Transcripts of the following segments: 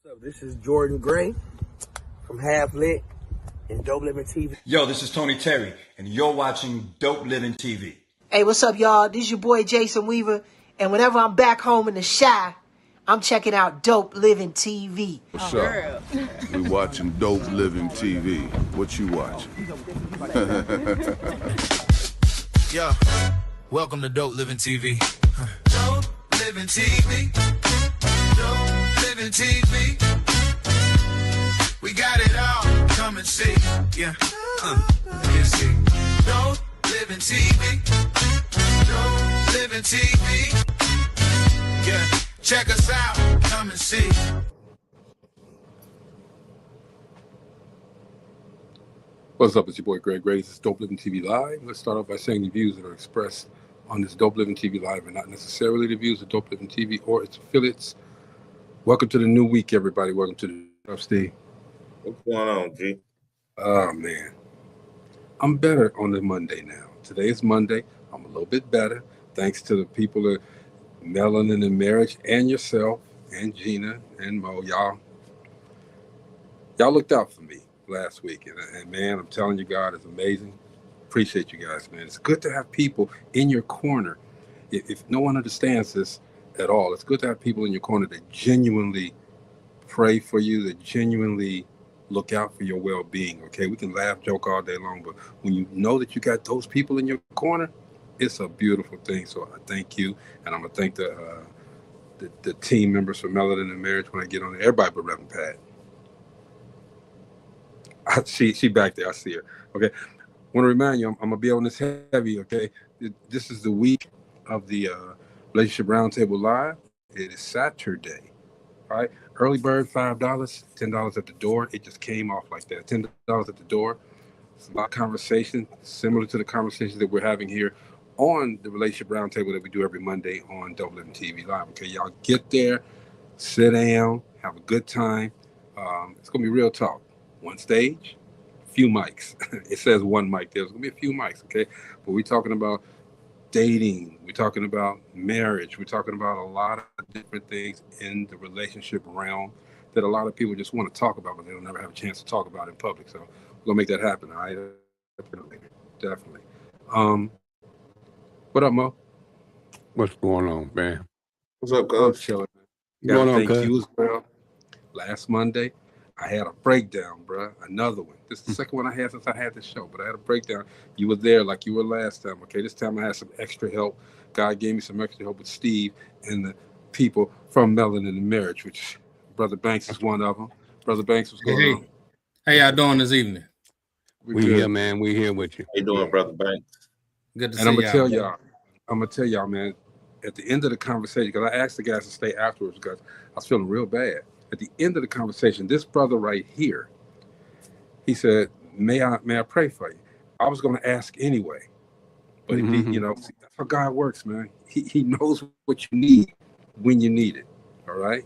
What's up? This is Jordan Gray from Half Lit and Dope Living TV. Yo, this is Tony Terry, and you're watching Dope Living TV. Hey, what's up, y'all? This is your boy Jason Weaver, and whenever I'm back home in the Chi, I'm checking out Dope Living TV. What's up? We watching Dope Living TV. What you watching? Yo, welcome to Dope Living TV. Dope Living TV. Dope Living TV. We got it all. Come and see. Yeah. You see. Dope Living TV. Dope Living TV. Yeah. Check us out. Come and see. What's up? It's your boy Greg Gray. This is Dope Living TV Live. Let's start off by saying the views that are expressed on this Dope Living TV Live are not necessarily the views of Dope Living TV or its affiliates. Welcome to the new week, everybody. Welcome to the Steve. What's going on, G? Oh, man. I'm better on the Monday now. Today is Monday. I'm a little bit better, thanks to the people of Melanin and Marriage and yourself and Gina and Mo. Y'all looked out for me last week. And man, I'm telling you, God is amazing. Appreciate you guys, man. It's good to have people in your corner. If no one understands this at all, it's good to have people in your corner that genuinely pray for you, that genuinely look out for your well-being, okay? We can laugh, joke all day long, but when you know that you got those people in your corner, it's a beautiful thing. So I thank you, and I'm going to thank the team members for Melanin and Marriage when I get on there. Everybody but Reverend Pat. She back there. I see her. Okay. Want to remind you, I'm going to be on this heavy, okay? This is the week of the Relationship Roundtable Live. It is Saturday, all right? Early bird, $5, $10 at the door. It just came off like that, $10 at the door. It's a lot of conversation, similar to the conversations that we're having here on the Relationship Roundtable that we do every Monday on Dope Living TV Live, okay? Y'all get there, sit down, have a good time. It's going to be real talk. One stage, few mics. It says one mic. There's going to be a few mics, okay? But we're talking about dating. We're talking about marriage. We're talking about a lot of different things in the relationship realm that a lot of people just want to talk about, but they don't never have a chance to talk about in public. So we're going to make that happen, all right? Definitely. What up, Mo? What's going on, man? What's up, I'm Coach? chilling. What's going on, Thank cuz? you as well. Last Monday, I had a breakdown, bro. Another one. This is the second one I had since I had this show, but I had a breakdown. You were there like you were last time, okay? This time I had some extra help. God gave me some extra help with Steve and the people from Melanin and Marriage, which Brother Banks is one of them. Brother Banks, what's going on? How y'all doing this evening? We We good. here, man. We here with you. How you doing, Brother Banks? Good to And see I'm y'all. gonna tell y'all, man, at the end of the conversation, because I asked the guys to stay afterwards because I was feeling real bad. At the end of the conversation, this brother right here, he said, may I pray for you? I was gonna ask anyway. But if he, that's how God works, man. He knows what you need when you need it. All right.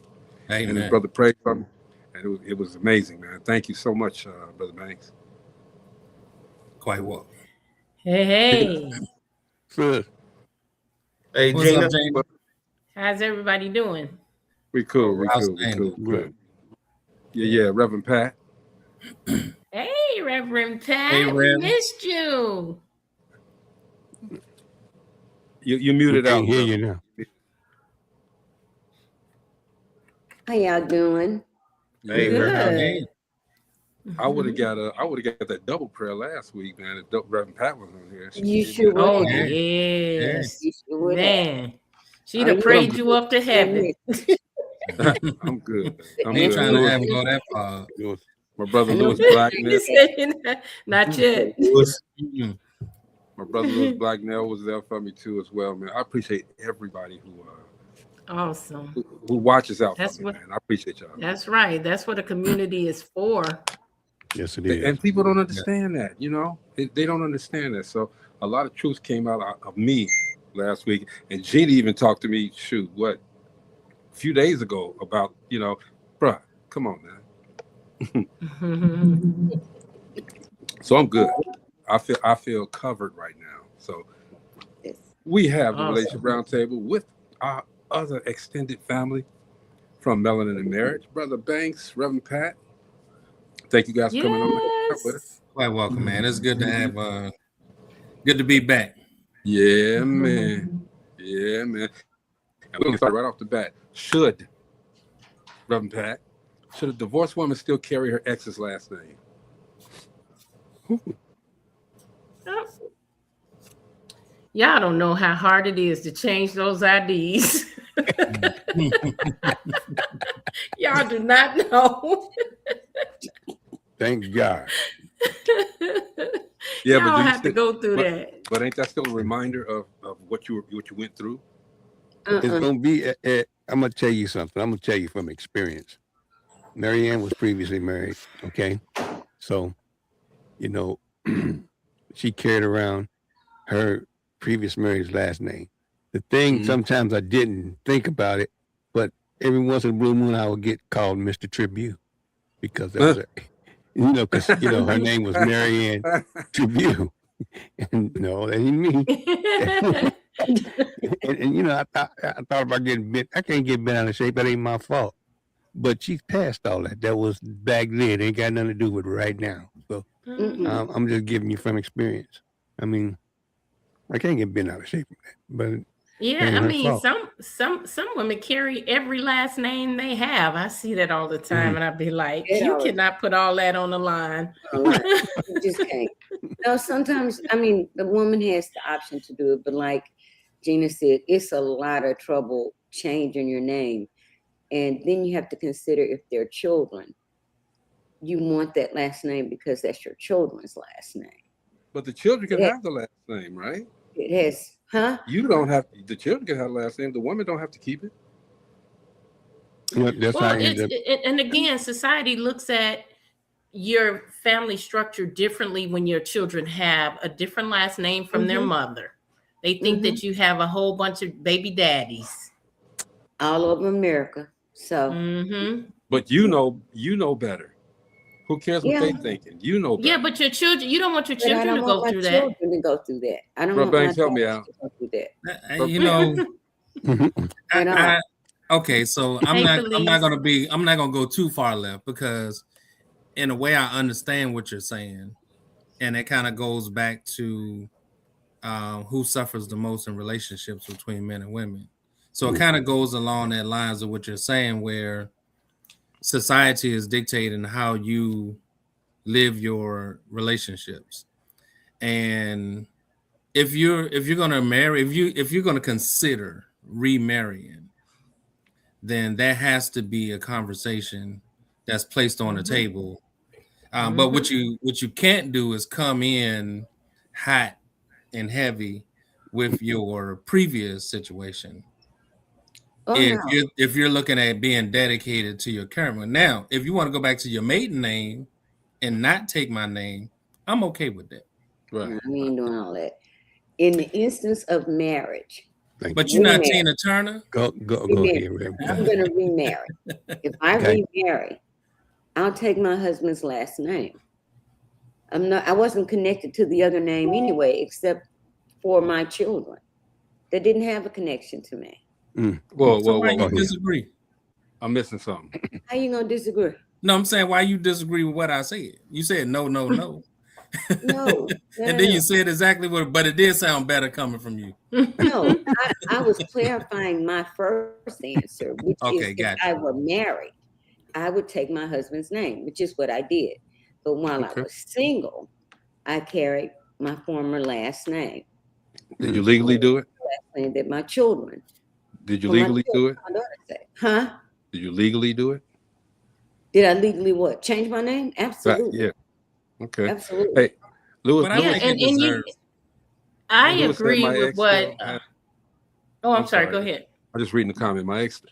And his Amen. brother prayed for me. And it was amazing, man. Thank you so much, Brother Banks. Quite well. Hey, Sis, Hey, What's Gina. up, James? how's everybody doing? We cool. Outstanding. good. Yeah, Reverend Pat. Hey, Reverend Pat, Hey, we Rev. missed you. You We muted out. can't hear brother. you now. How y'all doing? Hey, Good. Reverend. I would have got that double prayer last week, man. If Reverend Pat was on here. You sure would Oh, have. yes. You sure would have. Man, she'd Are have you prayed okay? you up to heaven. I'm good. I ain't trying to have go that far. It was- My brother I know. Lewis Blacknell. He said, not yet. Mm-mm. My brother Lewis Blacknell was there for me too as well, man. I appreciate everybody Awesome. who watches out That's for me, what- man. I appreciate y'all. That's right. That's what a community is for. yes, it is. And people don't understand that, They don't understand that. So a lot of truth came out of me last week. And Gina even talked to me, a few days ago about, bruh, come on, man. So I'm good. I feel covered right now. So we have the Awesome. Relationship Roundtable with our other extended family. from Melanin and Marriage. Brother Banks, Reverend Pat. Thank you guys for coming on with us. Quite welcome, man. It's good to have good to be back. Yeah, man. Yeah, man. And we're gonna start right off the bat. Should Reverend Pat, should a divorced woman still carry her ex's last name? Y'all don't know how hard it is to change those IDs. Y'all do not know. Thank God. Yeah, Y'all but do you have to go through that. But ain't that still a reminder of what you went through? It's gonna be. I'm gonna tell you something. I'm gonna tell you from experience. Marianne was previously married. Okay, so you know she carried around her previous marriage's last name. The thing sometimes I didn't think about it, but every once in a blue moon I would get called Mr. Tribute because that was because her name was Marianne Tribute, and no, that ain't me. and I thought about getting bent. I can't get bent out of shape. That ain't my fault. But she's past all that. That was back then. It ain't got nothing to do with it right now. So I'm just giving you from experience. I mean, I can't get bent out of shape from that. But yeah, I mean, some women carry every last name they have. I see that all the time, and I'd be like, you cannot put all that on the line. You just can't. No, sometimes, I mean, the woman has the option to do it, but like Gina said, it's a lot of trouble changing your name. And then you have to consider if they're children. You want that last name because that's your children's last name. But the children can have the last name, right? It has, You don't have, the children can have the last name. The woman don't have to keep it. And again, society looks at your family structure differently when your children have a different last name from their mother. They think that you have a whole bunch of baby daddies all over America. So, but you know better. Who cares what they thinking? You know better. Yeah, but your children, you don't want your children to go through that. I don't want Banks, help me out. To go through that. Okay, so I'm not gonna go too far left, because in a way I understand what you're saying, and it kind of goes back to who suffers the most in relationships between men and women. So it kind of goes along that lines of what you're saying, where society is dictating how you live your relationships. And if you're gonna marry, if you're gonna consider remarrying, then that has to be a conversation that's placed on the table. But what you can't do is come in hot and heavy with your previous situation. If you're looking at being dedicated to your current one. Now, if you want to go back to your maiden name and not take my name, I'm okay with that. Right. We ain't doing all that. In the instance of marriage. But you're not Tina Turner? Go ahead. I'm going to remarry. If I remarry, I'll take my husband's last name. I wasn't connected to the other name anyway, except for my children. They didn't have a connection to me. Why you disagree? I'm missing something. How you gonna disagree? No, I'm saying, why you disagree with what I said? You said no. No. And then you said exactly what, but it did sound better coming from you. No, I was clarifying my first answer, which is if I were married, I would take my husband's name, which is what I did. But while I was single, I carried my former last name. Did you legally do it? Last name that my children. Did you legally do it? Huh? Did you legally do it? Did I legally what? Change my name? Absolutely. Yeah. Okay. Absolutely. Hey, Lewis. I agree with what. I'm sorry. Go ahead. I'm just reading the comment. My ex,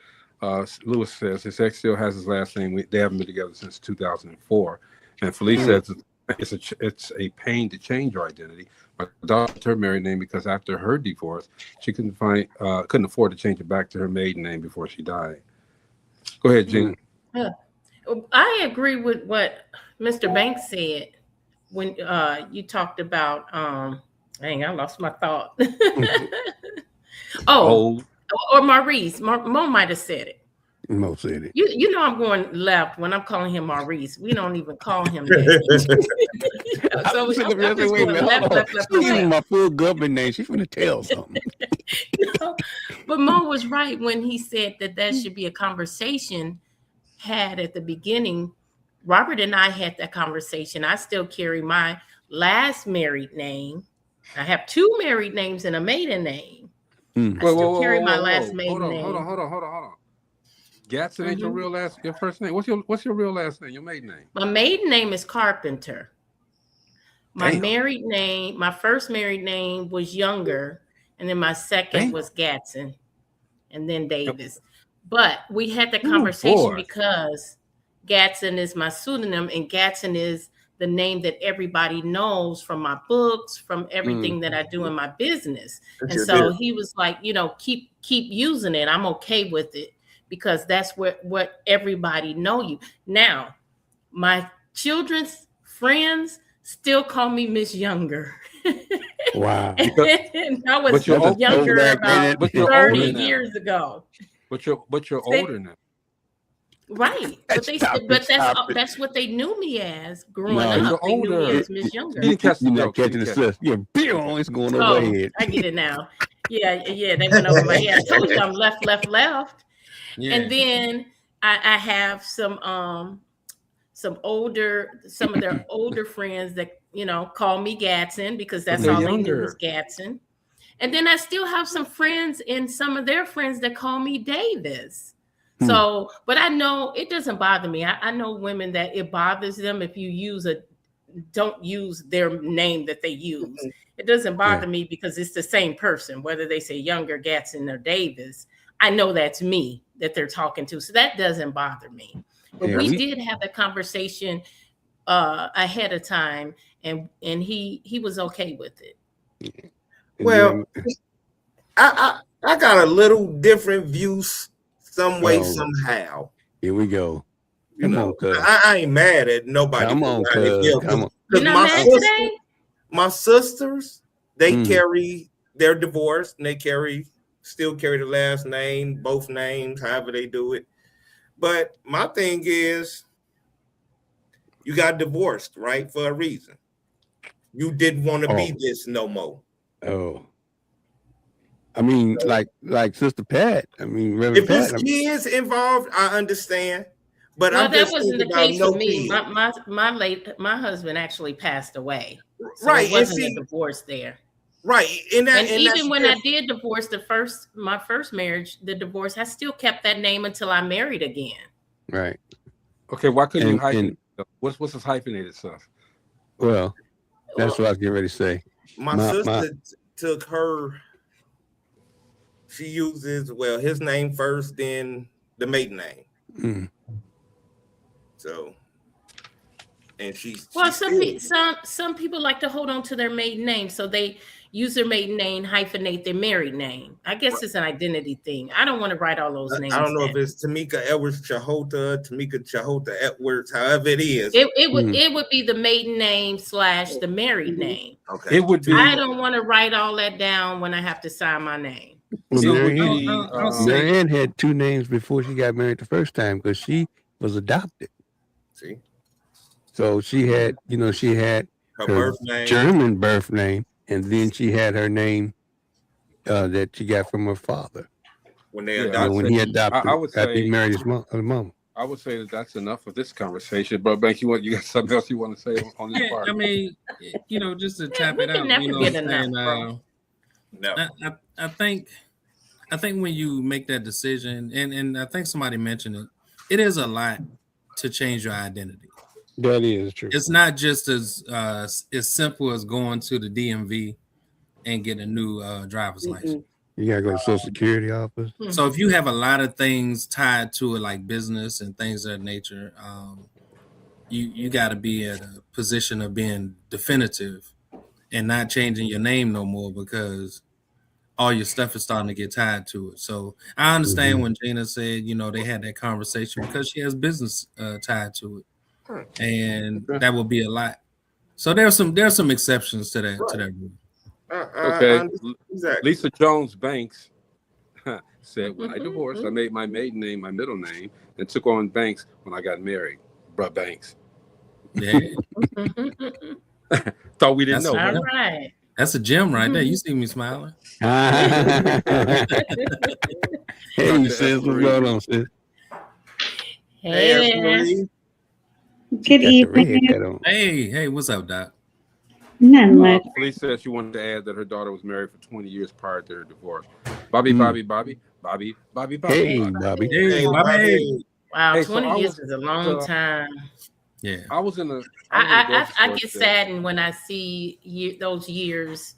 Lewis says his ex still has his last name. They haven't been together since 2004. And Felice says it's a pain to change her identity. My daughter took her married name because after her divorce, she couldn't afford to change it back to her maiden name before she died. Go ahead, Gina. I agree with what Mr. Banks said when you talked about. Dang, I lost my thought. Or Maurice. Mo might have said it. Mo said it. You know I'm going left when I'm calling him Maurice. We don't even call him that. So I'm just going left. She's using my full government name. She's gonna tell something. But Mo was right when he said that should be a conversation had at the beginning. Robert and I had that conversation. I still carry my last married name. I have 2 married names and a maiden name. I still carry my last maiden name. Hold on. Gatson ain't your first name. What's your real last name? Your maiden name? My maiden name is Carpenter. My married name, my first married name was Younger, and then my second was Gatson, and then Davis. But we had the conversation because Gatson is my pseudonym, and Gatson is the name that everybody knows from my books, from everything that I do in my business. And so he was like, keep using it. I'm okay with it because that's what everybody know you. Now, my children's friends still call me Miss Younger. Wow. And I was younger about 30 years ago. But you're older now. Right. That's what they knew me as growing up. They knew me as Miss Younger. You catching the stuff. You're it's going over my head. I get it now. Yeah, they went over my head. I told you I'm left. Yeah. And then I have some of their older friends that call me Gatson because that's all they knew was Gatson. And then I still have some friends and some of their friends that call me Davis. So, but I know it doesn't bother me. I know women that it bothers them if you don't use their name that they use. It doesn't bother me because it's the same person, whether they say Younger, Gatson, or Davis. I know that's me that they're talking to. So that doesn't bother me. But we did have a conversation ahead of time, and he was okay with it. Well, I got a little different views some way, somehow. Here we go. I ain't mad at nobody. Come on, my sisters, they carry their divorce and they still carry the last name, both names, however they do it. But my thing is, you got divorced, right? For a reason. You didn't want to be this no more. Oh. I mean, like Sister Pat. I mean, Reverend if Pat. If kids involved, I understand. But that wasn't the case for me. My husband actually passed away. So right. It wasn't a divorce there. Right. And even when I did divorce my first marriage, the divorce, I still kept that name until I married again. Right. Okay, why couldn't you hyphenate? What's this hyphenated stuff? Well, that's what I was getting ready to say. My sister took her. She uses his name first, then the maiden name. So, and some people like to hold on to their maiden name, so they use their maiden name, hyphenate their married name. I guess it's an identity thing. I don't want to write all those names. I don't know if it's Tamika Edwards Chahota, Tamika Chahota Edwards, however it is. It would be the maiden name / the married name. Okay. It would be. I don't want to write all that down when I have to sign my name. Well, Marianne had 2 names before she got married the first time because she was adopted. See, so she had her birth name, German birth name, and then she had her name that she got from her father when he adopted. I would say after he married his mom. I would say that's enough of this conversation, bro. Bank, you got something else you want to say on this part? I mean, just to tap it out. Never get enough, no. I think when you make that decision, and I think somebody mentioned it is a lot to change your identity. That is true. It's not just as simple as going to the DMV and get a new driver's license. You gotta go to Social Security office. So if you have a lot of things tied to it, like business and things of that nature, you got to be at a position of being definitive and not changing your name no more because all your stuff is starting to get tied to it. So I understand when Gina said, they had that conversation because she has business tied to it, and that would be a lot. So there's some exceptions to that. To that rule. Okay, exactly. Lisa Jones Banks said, when I divorced, I made my maiden name my middle name and took on Banks when I got married. Bruh Banks. Yeah. Thought we didn't That's know. All Huh? right. That's a gem right there. You see me smiling. Hey, Dr. sis, what's Espery. going on, sis? Hey there. Ashley. She Good got the red evening. hat on. Hey, what's up, Doc? Nothing much. Felice said she wanted to add that her daughter was married for 20 years prior to her divorce. Bobby. Hey, Bobby. Bobby. Hey, Hey, Bobby. Wow, Hey, so 20 years is a long time. Yeah. I was in a I grocery store get today. saddened when I see those years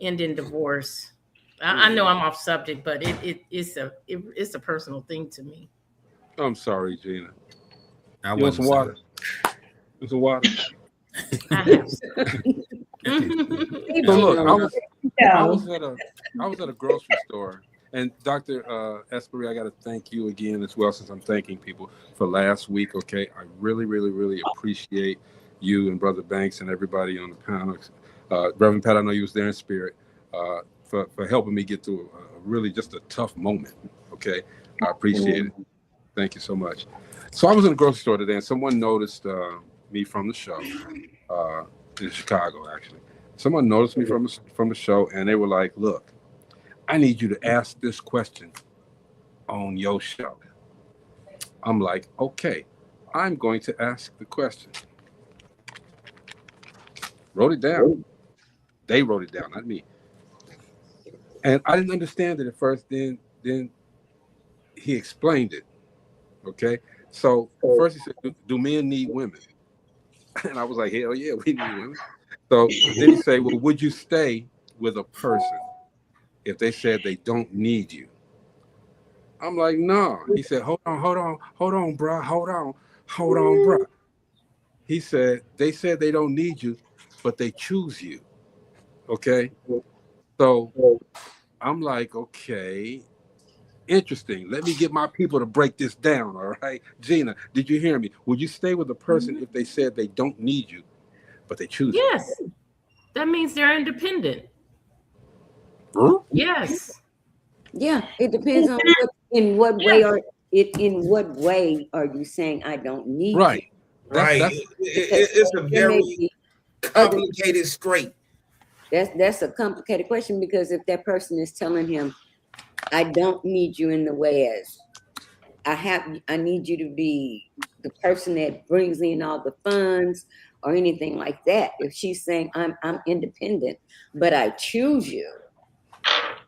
end in divorce. I know I'm off subject, but it's a personal thing to me. I'm sorry, Gina. I You want some water? Want some water? I have So look, I was at a grocery store, and Dr. Espery, I got to thank you again as well, since I'm thanking people for last week. Okay, I really, really, really appreciate you and Brother Banks and everybody on the panel. Reverend Pat, I know you was there in spirit, for helping me get through a really just a tough moment. Okay, I appreciate it. Thank you so much. So I was in a grocery store today, and someone noticed me from the show in Chicago, actually. Someone noticed me from the show, and they were like, look, I need you to ask this question on your show. I'm like, okay, I'm going to ask the question. Wrote it down. They wrote it down, not me. And I didn't understand it at first. Then he explained it. Okay. So first he said, do men need women? And I was like, hell yeah, we need women. So then he said, well, would you stay with a person if they said they don't need you? I'm like, no. He said, hold on, bro. Hold on, bro. He said, they said they don't need you, but they choose you. Okay. So I'm like, okay, interesting. Let me get my people to break this down. All right. Gina, did you hear me? Would you stay with a person if they said they don't need you, but they choose you? Yes. That means they're independent. Huh? Yes. Yeah, it depends on in what way are you saying I don't need right. you? Right. It's a very complicated straight. That's a complicated question, because if that person is telling him, I don't need you in the way as I need you to be the person that brings in all the funds or anything like that. If she's saying I'm independent, but I choose you,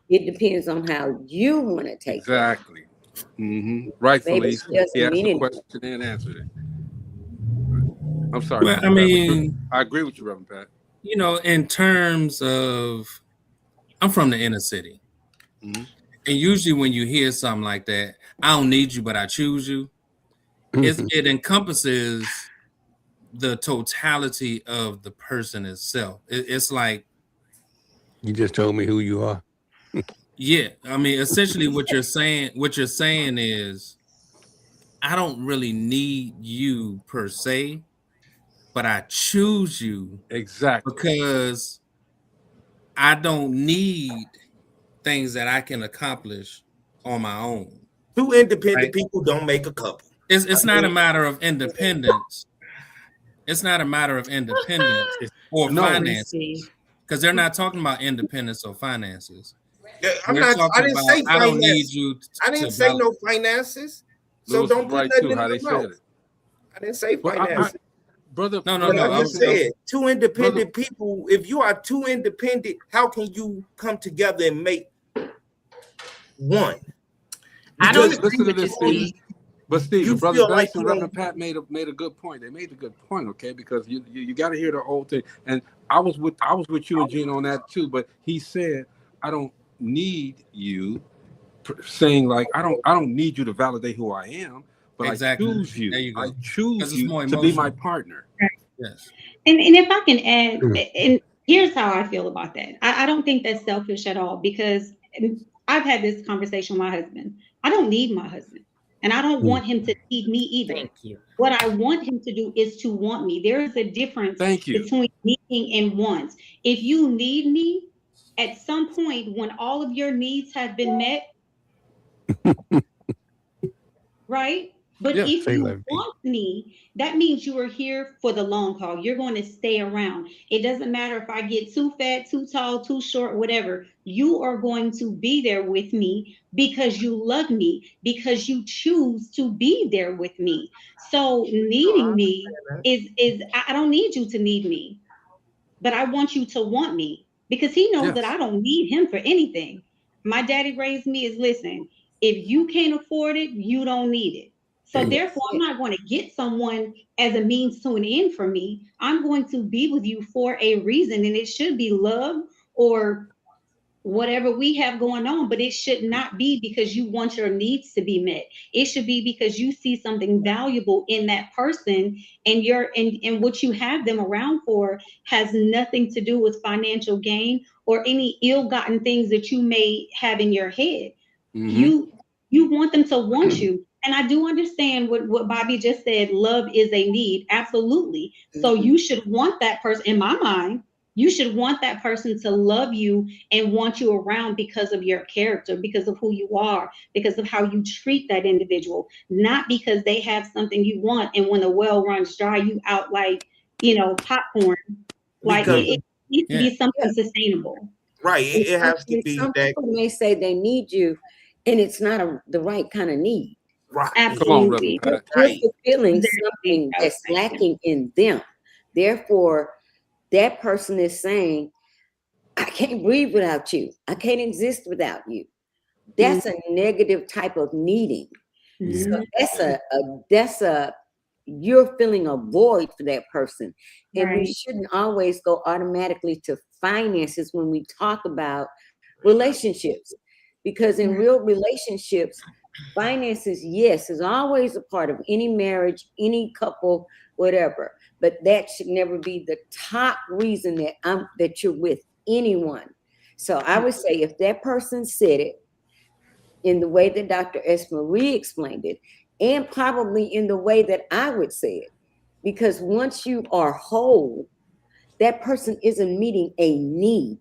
it depends on how you want to take exactly. Mm-hmm. Rightfully, he asked the question and answered it. I'm sorry. Well, I mean, I agree with you, Reverend Pat. You know, in terms of, I'm from the inner city. Mm-hmm. And usually when you hear something like that, I don't need you, but I choose you, it encompasses the totality of the person itself. It's like, you just told me who you are. Yeah, I mean, essentially what you're saying is, I don't really need you per se, but I choose you exactly because I don't need things that I can accomplish on my own. Two independent people don't make a couple. It's not a matter of independence. It's not a matter of independence or finances, because they're not talking about independence or finances. I didn't say I don't need you. I didn't say no finances. So don't put that in the mouth. I didn't say finances. Brother, no. I said two independent people. If you are two independent, how can you come together and make one? I don't listen to this, Steve. But Steve, Brother Banks and Reverend Pat made a good point. They made a good point, okay? Because you got to hear the whole thing. And I was with you and Gina on that too. But he said, I don't need you, saying like I don't need you to validate who I am, but exactly. I choose you. There you go. I choose you to be my partner. Right. Yes. And if I can add, and here's how I feel about that. I don't think that's selfish at all, because I've had this conversation with my husband. I don't need my husband, and I don't want him to need me either. Thank you. What I want him to do is to want me. There is a difference between needing and wants. If you need me, at some point when all of your needs have been met, Right? But Yeah, if say you love me. want me, that means you are here for the long haul. You're going to stay around. It doesn't matter if I get too fat, too tall, too short, whatever. You are going to be there with me because you love me, because you choose to be there with me. So needing me is I don't need you to need me, but I want you to want me because he knows that I don't need him for anything. My daddy raised me as listen, if you can't afford it, you don't need it. So therefore, I'm not going to get someone as a means to an end for me. I'm going to be with you for a reason, and it should be love or whatever we have going on, but it should not be because you want your needs to be met. It should be because you see something valuable in that person, and and what you have them around for has nothing to do with financial gain or any ill-gotten things that you may have in your head. You want them to want you. And I do understand what Bobby just said. Love is a need. Absolutely. So you should want that person, in my mind, you should want that person to love you and want you around because of your character, because of who you are, because of how you treat that individual, not because they have something you want. And when the well runs dry, you out like, popcorn. Like it needs to be something sustainable. Right. It has to be some that. people may say they need you, and it's not the right kind of need. Right. Absolutely. Come on, Reverend Pat. You're fulfilling something that's lacking in them. Therefore, that person is saying, I can't breathe without you. I can't exist without you. That's a negative type of needing. So that's a you're filling a void for that person. And we shouldn't always go automatically to finances when we talk about relationships. Because in real relationships, finances, yes, is always a part of any marriage, any couple, whatever. But that should never be the top reason that you're with anyone. So I would say if that person said it in the way that Dr. S. Marie explained it, and probably in the way that I would say it, because once you are whole, that person isn't meeting a need.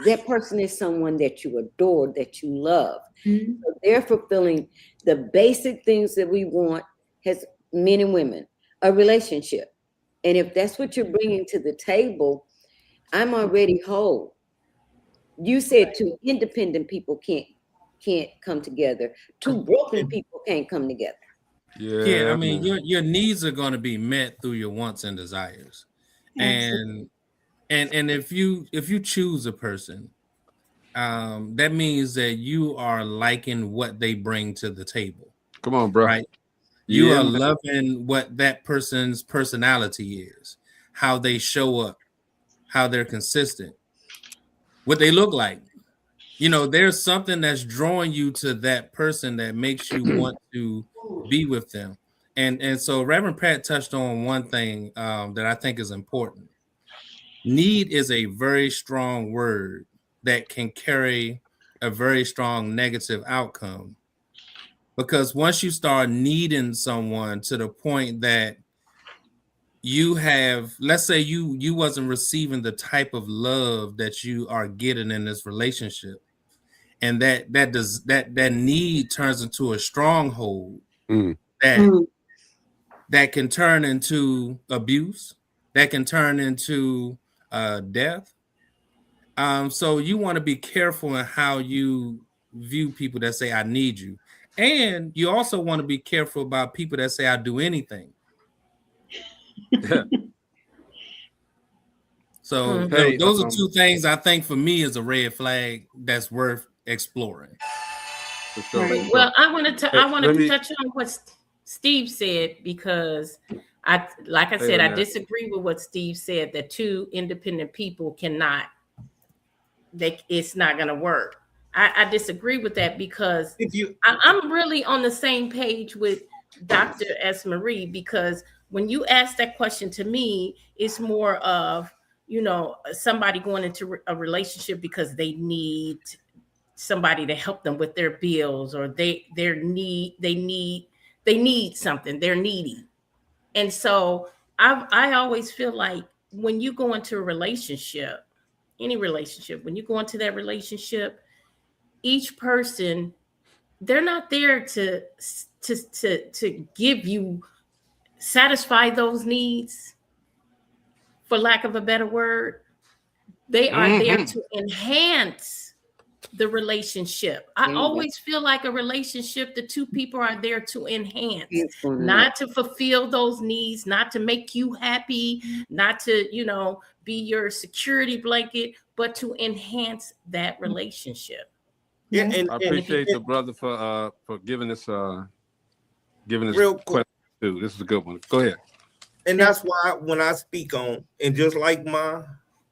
That person is someone that you adore, that you love. So they're fulfilling the basic things that we want as men and women, a relationship. And if that's what you're bringing to the table, I'm already whole. You said two independent people can't come together. Two broken people can't come together. Yeah, I mean, your needs are going to be met through your wants and desires. And if you choose a person, that means that you are liking what they bring to the table. Come on, bro. Right? You are loving what that person's personality is, how they show up, how they're consistent, what they look like. There's something that's drawing you to that person that makes you want to be with them. And so Reverend Pat touched on one thing that I think is important. Need is a very strong word that can carry a very strong negative outcome. Because once you start needing someone to the point that you have, let's say you wasn't receiving the type of love that you are getting in this relationship, and that need turns into a stronghold that can turn into abuse, that can turn into death. So you want to be careful in how you view people that say I need you, and you also want to be careful about people that say I do anything. So those are two things I think for me is a red flag that's worth exploring. Well, I want to touch on what Steve said, because I disagree with what Steve said, that two independent people cannot, it's not going to work. I disagree with that, because I'm really on the same page with Dr. S. Marie, because when you ask that question to me, it's more of, somebody going into a relationship because they need somebody to help them with their bills, or they need something, they're needy. And so I always feel like when you go into a relationship, any relationship, when you go into that relationship, each person they're not there to give you, satisfy those needs, for lack of a better word. They are there to enhance the relationship. I always feel like a relationship, the two people are there to enhance, not to fulfill those needs, not to make you happy, not to, be your security blanket, but to enhance that relationship. Yeah, I appreciate the brother for giving this real question too. This is a good one. Go ahead. And that's why when I speak on, and just like my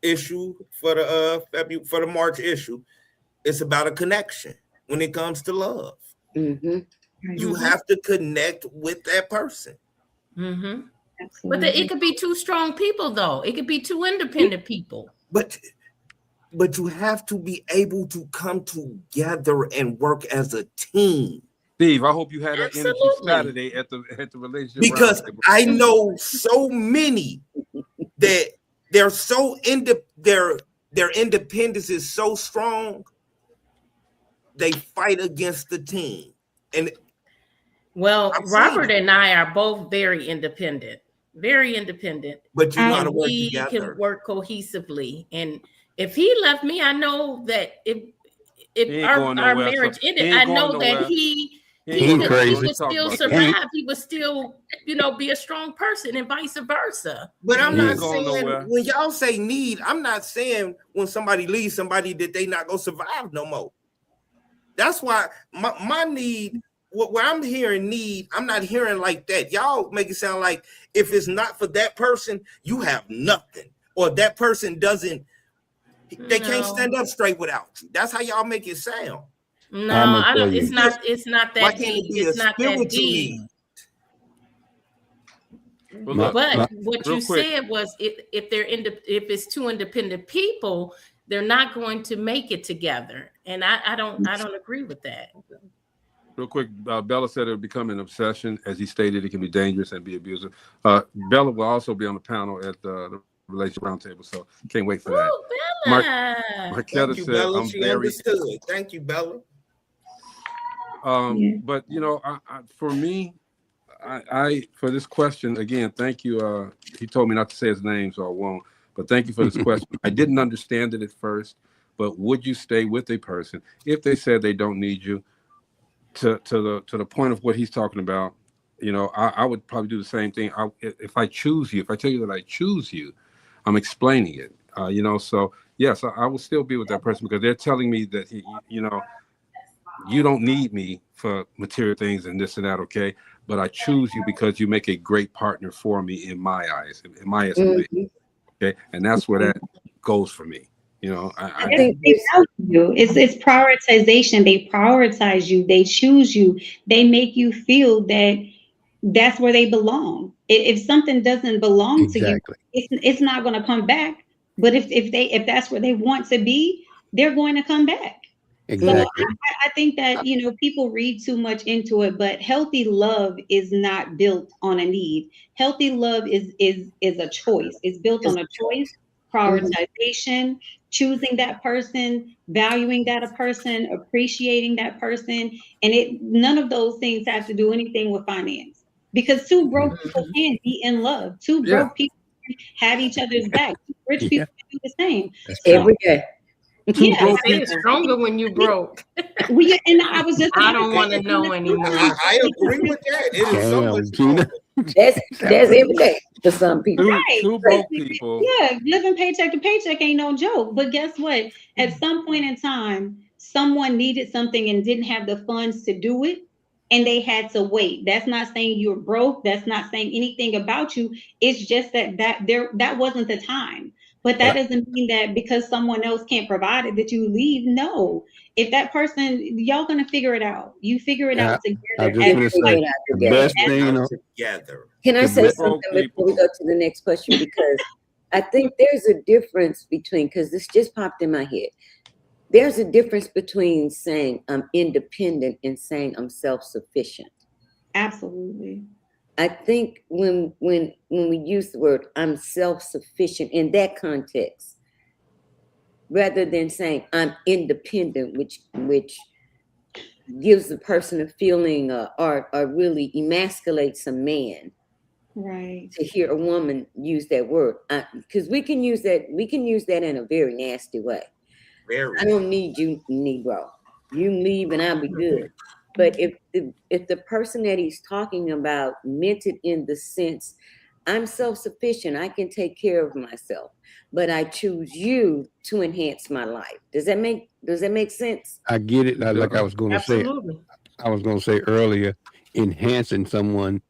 issue for the March issue, it's about a connection when it comes to love. You have to connect with that person. But it could be two strong people, though. It could be two independent people. But you have to be able to come together and work as a team. Steve, I hope you had that energy Saturday at the relationship. Because I know so many that they're so their independence is so strong, they fight against the team. And Robert and I are both very independent. But you gotta work we together. can work cohesively. And if he left me, I know that if our marriage ended, I know that he would still survive. He would still, be a strong person, and vice versa. But I'm not saying when y'all say need, I'm not saying when somebody leaves somebody that they not gonna survive no more. That's why my need, what I'm hearing need, I'm not hearing like that. Y'all make it sound like if it's not for that person, you have nothing, or that person doesn't. They can't stand up straight without you. That's how y'all make it sound. No, I don't. It's not that deep. It's not that deep. But what you said was, if it's two independent people, they're not going to make it together, and I don't agree with that. Real quick, Bella said it would become an obsession. As he stated, it can be dangerous and be abusive. Bella will also be on the panel at the Relationship Roundtable, so can't wait for that. Bella. Marquetta said, Bella. I'm She very understood. Thank you, Bella. But for me, I for this question again, thank you. He told me not to say his name, so I won't. But thank you for this question. I didn't understand it at first, but would you stay with a person if they said they don't need you? To the point of what he's talking about, I would probably do the same thing. If I choose you, if I tell you that I choose you, I'm explaining it. So yes, I will still be with that person because they're telling me that you don't need me for material things and this and that, okay? But I choose you because you make a great partner for me in my eyes, in my estimation, okay? And that's where that goes for me. I think it's prioritization. They prioritize you. They choose you. They make you feel that that's where they belong. If something doesn't belong to you, it's not going to come back. But if that's where they want to be, they're going to come back. So I think that people read too much into it, but healthy love is not built on a need. Healthy love is a choice. It's built on a choice, prioritization, choosing that person, valuing that person, appreciating that person, and none of those things have to do anything with finance, because two broke people can be in love. Two broke people have each other's back. Two rich people can do the same every day. It's stronger when you broke. And I was just I don't want to know anymore. I agree with that. It is so much stronger. That's every day for some people. Two broke people. Yeah, living paycheck to paycheck ain't no joke. But guess what? At some point in time, someone needed something and didn't have the funds to do it, and they had to wait. That's not saying you're broke. That's not saying anything about you. It's just that wasn't the time. But that doesn't mean that because someone else can't provide it that you leave. No. If that person, y'all gonna figure it out. You figure it out together. The best thing, together. Can I say something before we go to the next question? Because I think there's a difference between, because this just popped in my head. There's a difference between saying I'm independent and saying I'm self-sufficient. Absolutely. I think when we use the word I'm self-sufficient in that context, rather than saying I'm independent, which gives the person a feeling or really emasculates a man. Right. To hear a woman use that word, because we can use that in a very nasty way. I don't need you, Negro. You leave and I'll be good. But if the person that he's talking about meant it in the sense, I'm self-sufficient, I can take care of myself, but I choose you to enhance my life. Does that make sense? I get it. Like I was going to say, Absolutely. I was going to say earlier, enhancing someone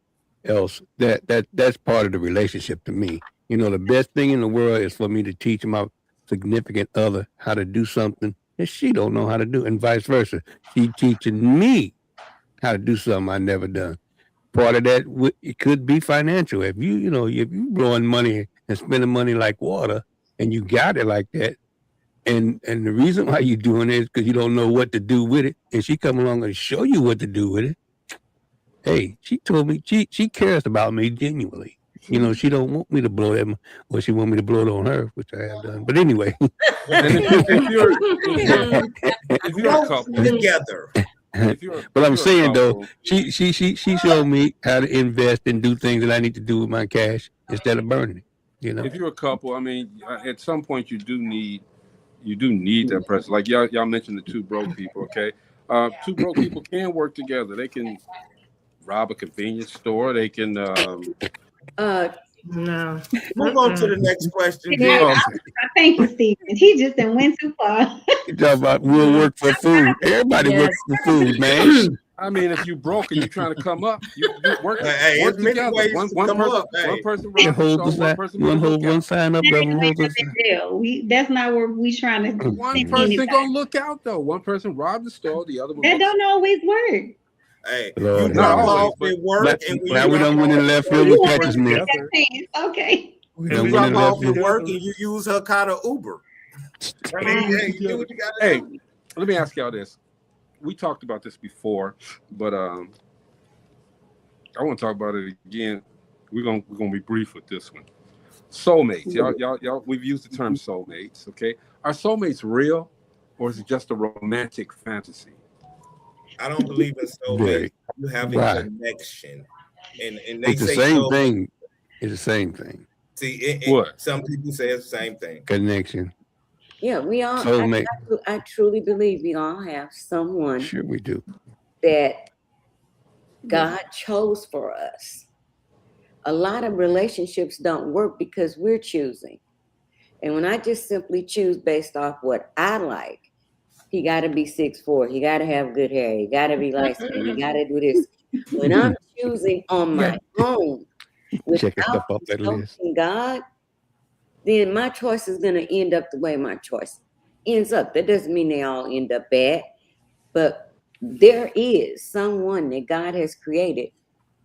else, that's part of the relationship to me. You know, the best thing in the world is for me to teach my significant other how to do something that she don't know how to do, and vice versa. She teaching me how to do something I never done. Part of that, it could be financial. If you blowing money and spending money like water, and you got it like that, and the reason why you doing it is because you don't know what to do with it, and she come along and show you what to do with it. Hey, she told me she cares about me genuinely. You know, she don't want me to blow it, or she want me to blow it on her, which I have done. But anyway, if you're a couple together. But I'm saying though, she showed me how to invest and do things that I need to do with my cash instead of burning it. You know, if you're a couple, I mean, at some point you do need that person. Like y'all mentioned the two broke people. Okay, two broke people can work together. They can rob a convenience store. They can. No. Move on to the next question. I thank you, Stephen. He just went too far. You talk about we'll work for food. Everybody works for food, man. I mean, if you broke and you're trying to come up, you work together. One person one sign up. That's not where we trying to. One person gonna look out though. One person robbed the store. The other one. That don't always work. Hey, Lord, you drop off at work, and now we don't win in left field with catches, man. Okay. We you don't win drop in off left at field. work, and you use her kind of Uber. I mean, hey, you do what you gotta do. Let me ask y'all this. We talked about this before, but I want to talk about it again. We're gonna be brief with this one. Soulmates, y'all. We've used the term soulmates. Okay, are soulmates real, or is it just a romantic fantasy? I don't believe in soulmates. You have a connection, and they it's the say same thing. It's the same thing. See, what some people say it's the same thing. Connection. Yeah, we all. Soulmate. I truly believe we all have someone. Sure, we do. That God chose for us. A lot of relationships don't work because we're choosing, and when I just simply choose based off what I like. He got to be 6'4". He got to have good hair. He got to be light skinned. He got to do this. When I'm choosing on my own without consulting God, then my choice is going to end up the way my choice ends up. That doesn't mean they all end up bad, but there is someone that God has created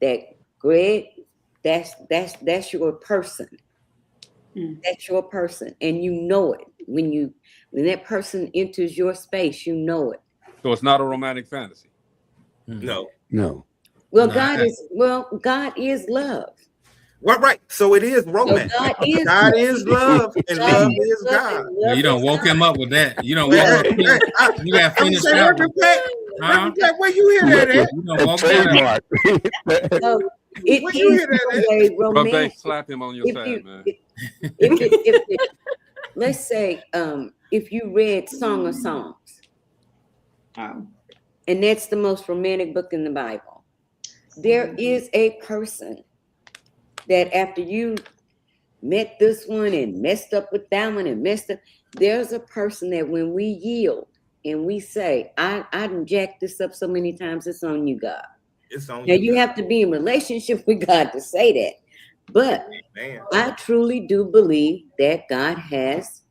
that, Greg, that's your person. That's your person, and you know it when that person enters your space. You know it. So it's not a romantic fantasy. No. Well, God is love. Well, right. So it is romance. So God is love, and love is God. You don't woke him up with that. You don't woke up. You got finished out. Where you hear that at? You don't woke that up. So it is the way romantic. Slap him on your side, man. Let's say if you read Song of Songs, and that's the most romantic book in the Bible, there is a person that after you met this one and messed up with that one and messed up, there's a person that when we yield and we say, I done jacked this up so many times, it's on you, God. It's on now you have to be in relationship with God to say that. But I truly do believe that God has,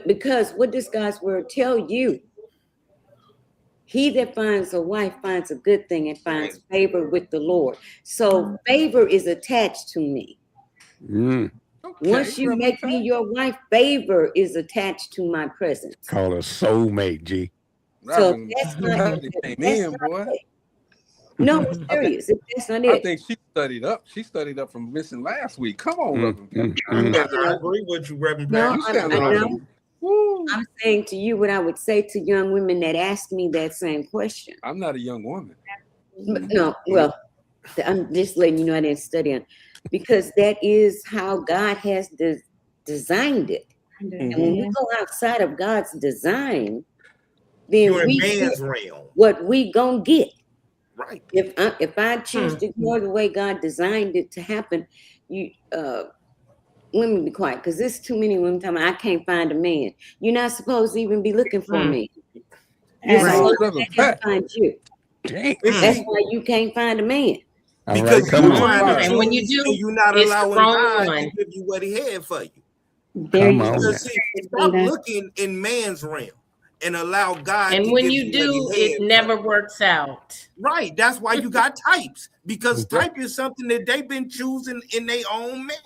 because what does God's word tell you? He that finds a wife finds a good thing and finds favor with the Lord. So favor is attached to me. Once you make me your wife, favor is attached to my presence. Call her soulmate, G. So that's not it. No, it's serious. That's not it. I think she studied up. She studied up from missing last week. Come on, Reverend. I agree with you, Reverend. I'm saying to you what I would say to young women that ask me that same question. I'm not a young woman. No, well, I'm just letting you know I didn't study on, because that is how God has designed it. And when we go outside of God's design, then You're in we man's get realm. what we gonna get. Right. If I choose to ignore the way God designed it to happen, you women be quiet, because there's too many women telling me I can't find a man. You're not supposed to even be looking for me. You're supposed to let him find you. That's why you can't find a man. Because you're trying to And when you choose do, and you're not it's the allowing wrong God one. to give you what he had for you. Because see, stop looking in man's realm and allow God And to when give you you do, what he it had never works out. Right. That's why you got types, because type is something that they've been choosing in their own mind.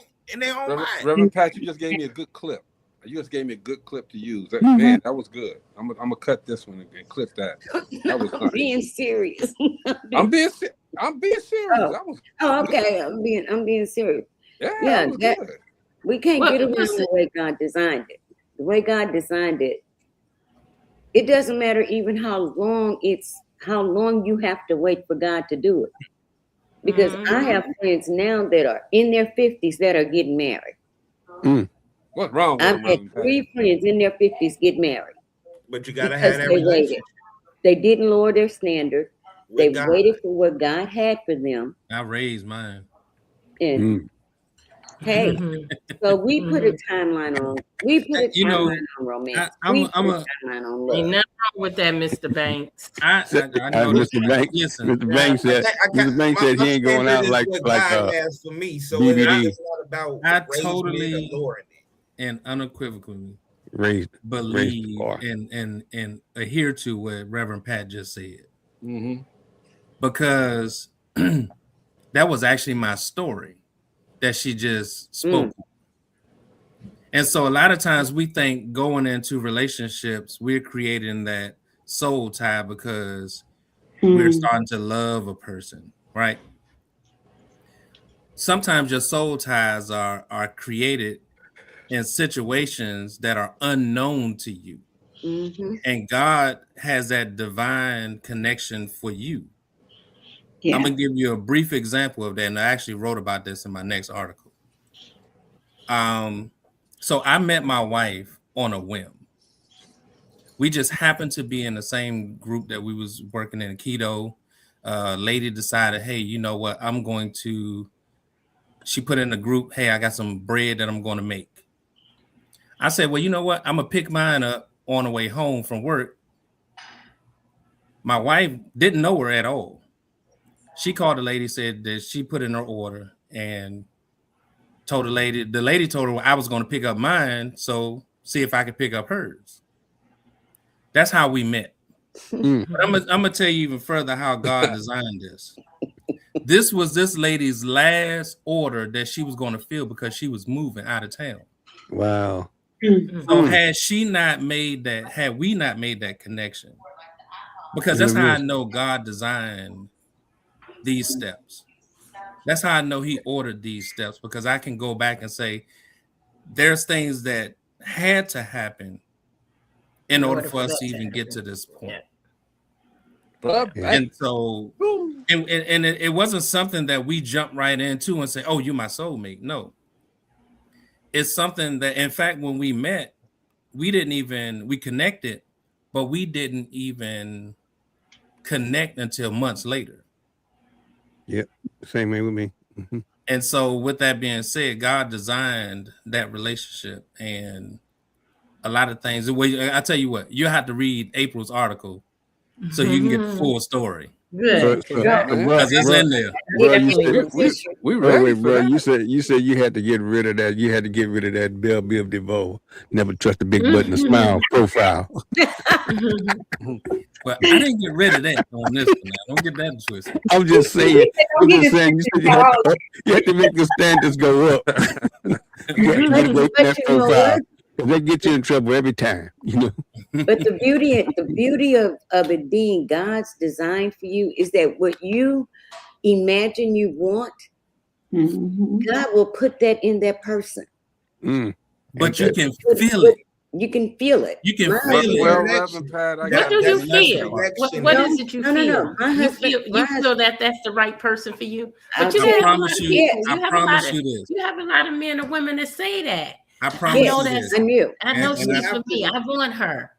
Reverend Pat, you just gave me a good clip. You just gave me a good clip to use. Man, that was good. I'm gonna cut this one and clip that. That was nice. Being serious. I'm being serious. Okay. I'm being serious. Yeah, that good. We can't get around the way God designed it. The way God designed it, it doesn't matter even how long you have to wait for God to do it. Because I have friends now that are in their 50s that are getting married. What's wrong with I've had 3 friends in their 50s get married. But you gotta have that relationship. They didn't lower their standard. They waited for what God had for them. I raised mine. And hey, so we put a timeline on. We put a timeline on romance. We put a timeline on love. Ain't nothing wrong with that, Mr. Banks. I know Mr. Banks. Listen, Mr. Banks said. Mr. Banks said he ain't going out like God has for me. So DVD. it's not about I totally and unequivocally believe and adhere to what Reverend Pat just said. Because that was actually my story that she just spoke. And so a lot of times we think going into relationships, we're creating that soul tie because we're starting to love a person, right? Sometimes your soul ties are created in situations that are unknown to you. And God has that divine connection for you. I'm gonna give you a brief example of that, and I actually wrote about this in my next article. So I met my wife on a whim. We just happened to be in the same group that we was working in keto. Lady decided, hey, you know what? She put in a group, hey, I got some bread that I'm going to make. I said, well, you know what? I'm going to pick mine up on the way home from work. My wife didn't know her at all. She called the lady, said that she put in her order and told the lady told her I was going to pick up mine. So see if I could pick up hers. That's how we met. But I'm gonna tell you even further how God designed this. This was this lady's last order that she was going to fill because she was moving out of town. Wow. So had we not made that connection, because that's how I know God designed these steps. That's how I know he ordered these steps, because I can go back and say there's things that had to happen in order for us to even get to this point. And so, and it wasn't something that we jumped right into and say, oh, you're my soulmate. No. It's something that, in fact, when we met, we connected, but we didn't even connect until months later. Yep. Same way with me. And so with that being said, God designed that relationship, and a lot of things. I tell you what, you have to read April's article so you can get the full story. Good. Because it's in there. Bro, you said you had to get rid of that. You had to get rid of that Belle Biv DeVoe. Never trust a big button, a smile profile. But I didn't get rid of that on this one. Now. Don't get that twisted. I'm just saying. You said you have to make the standards go up. You have to get away from that profile. They get you in trouble every time, you know. But the beauty of it being God's design for you is that what you imagine you want, God will put that in that person. But you can feel it. You can feel it. You can My feel it. Well, Reverend Pat, I got What do you that feel? What is it you feel? No. My husband, You feel that that's the right person for you. But I you have a lot of promise you. people. I promise you this. You have a lot of men and women that say that. I promise you this. I knew. I know And she's for me. I want her.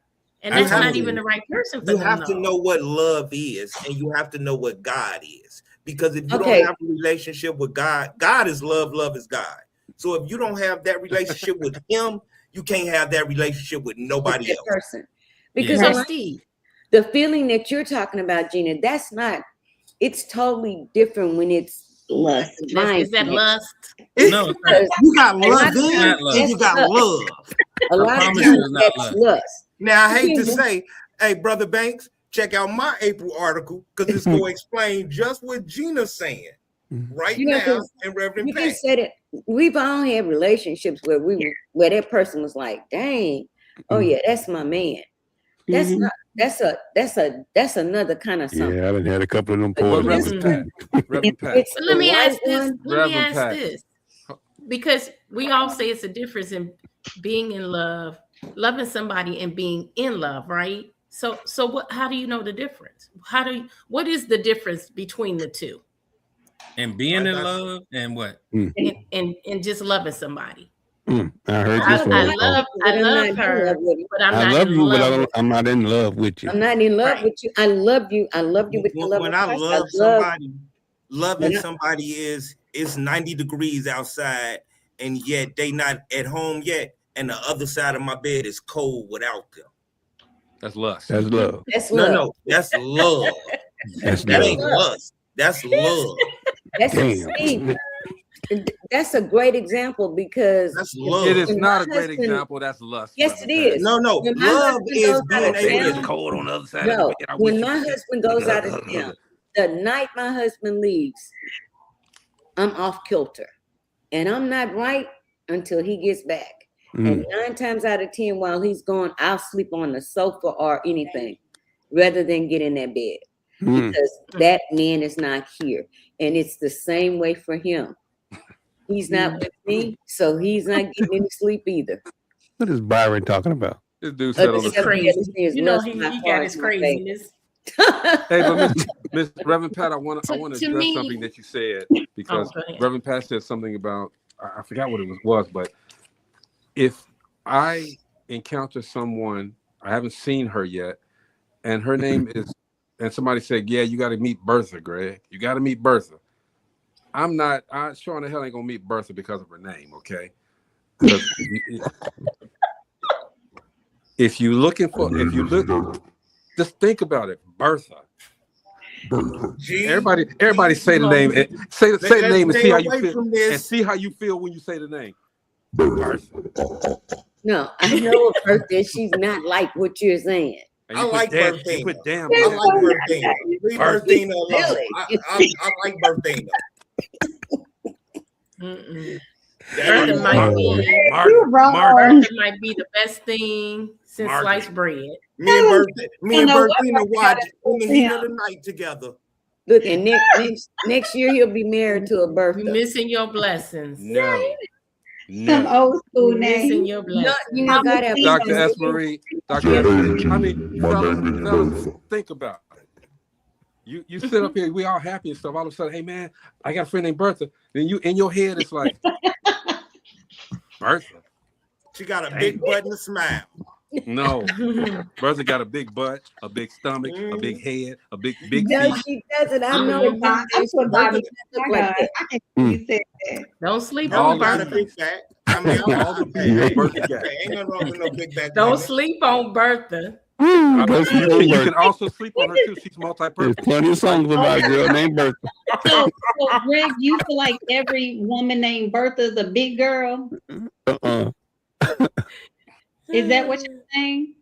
And You that's have not to- even the right person for You them. have to though. know what love is, and you have to know what God is. Because if you Okay. don't have a relationship with God, God is love, love is God. So if you don't have that relationship with him, you can't have that relationship with nobody That else. person. Because Right, like, Steve. the feeling that you're talking about, Gina, that's not, it's totally different when it's Lust. divine Is that connection. lust? No, it's not. You got A lot love of in, times and you got that's love. A lot of promise times you it's not that's lust. lust. Now I hate to Mhm. say, hey, Brother Banks, check out my April article because it's going to explain just what Gina's saying right You know, now 'cause in Reverend You can Pat. say that we've all had relationships where where that person was like, dang, oh yeah, that's my man. That's not that's another kind of something. Yeah, I done had a couple of them But Well, poisons. Reverend Pat, Reverend Pat. It's But let the me right ask this. one. Let me Reverend ask Pat. this. Because we all say it's a difference in being in love, loving somebody, and being in love, right? So what? How do you know the difference? What is the difference between the two? And being in love and what? And just loving somebody. I heard this one I before. love I'm not in her, love with you. but I'm I not love in you, but love with I'm not in love with you. I'm not in love Right. with you. I love you. I love you with the love When of I Christ. love somebody, loving somebody is it's 90 degrees outside, and yet they not at home yet, and the other side of my bed is cold without them. That's lust. That's love. That's love. No, that's love. That's That love. ain't lust. That's love. That's Damn. see, that's a great example because That's love. It is when not my a great husband- example. That's lust. Yes, it Reverend Pat. is. No. When my Love husband is goes being out of able town- to cold on the other side No, of the bed. when my husband goes out of town, the night my husband leaves, I'm off kilter. And I'm not right until he gets back. And 9 times out of 10, while he's gone, I'll sleep on the sofa or anything rather than get in that bed. Because that man is not here. And it's the same way for him. He's not with me, so he's not getting any sleep either. What is Byron talking about? This dude said on It's the crazy. You know he got his craziness. Hey, but Miss Reverend Pat, I want to To address me- something that you said because go ahead. Reverend Pat said something about I forgot what it was, but if I encounter someone I haven't seen her yet, and her name is, and somebody said, "Yeah, you got to meet Bertha, Greg. You got to meet Bertha." I sure in the hell ain't gonna meet Bertha because of her name, okay? If you just think about it, Bertha. Everybody say the name. Say the name and see how you feel. And see how you feel when you say the name. Bertha. No, I know a birthday. She's not like what you're saying. I like Berthina. You put damn. I like Berthina. Leave Berthina alone. Really? I like Berthina. Bertha might be Martin. Bertha might be the best thing since sliced bread. Me and Berthina watch in the heat of the night together. Look, and next year he'll be married to a Bertha. You're missing your blessings. No. Some old school You're missing name. your No, blessings. you know, God have Dr. Esmery, I mean, fellas, think about it. You sit up here, we all happy and stuff. All of a sudden, hey man, I got a friend named Bertha. Then you in your head, it's like Bertha. She got a big butt and a smile. No, Bertha got a big butt, a big stomach, a big head, a big No, feet. she doesn't. I know. That's what Bobby look like that. I can see you said that. Don't sleep All on Got a Bertha. big back. I mean, All the things Bertha got. ain't nothing wrong with no big back. Don't sleep on Bertha. I mean, you can also sleep on her too. She's There's multi-purpose. plenty of songs about a girl named Bertha. So Greg, you feel like every woman named Bertha is a big girl? Is that what you're saying?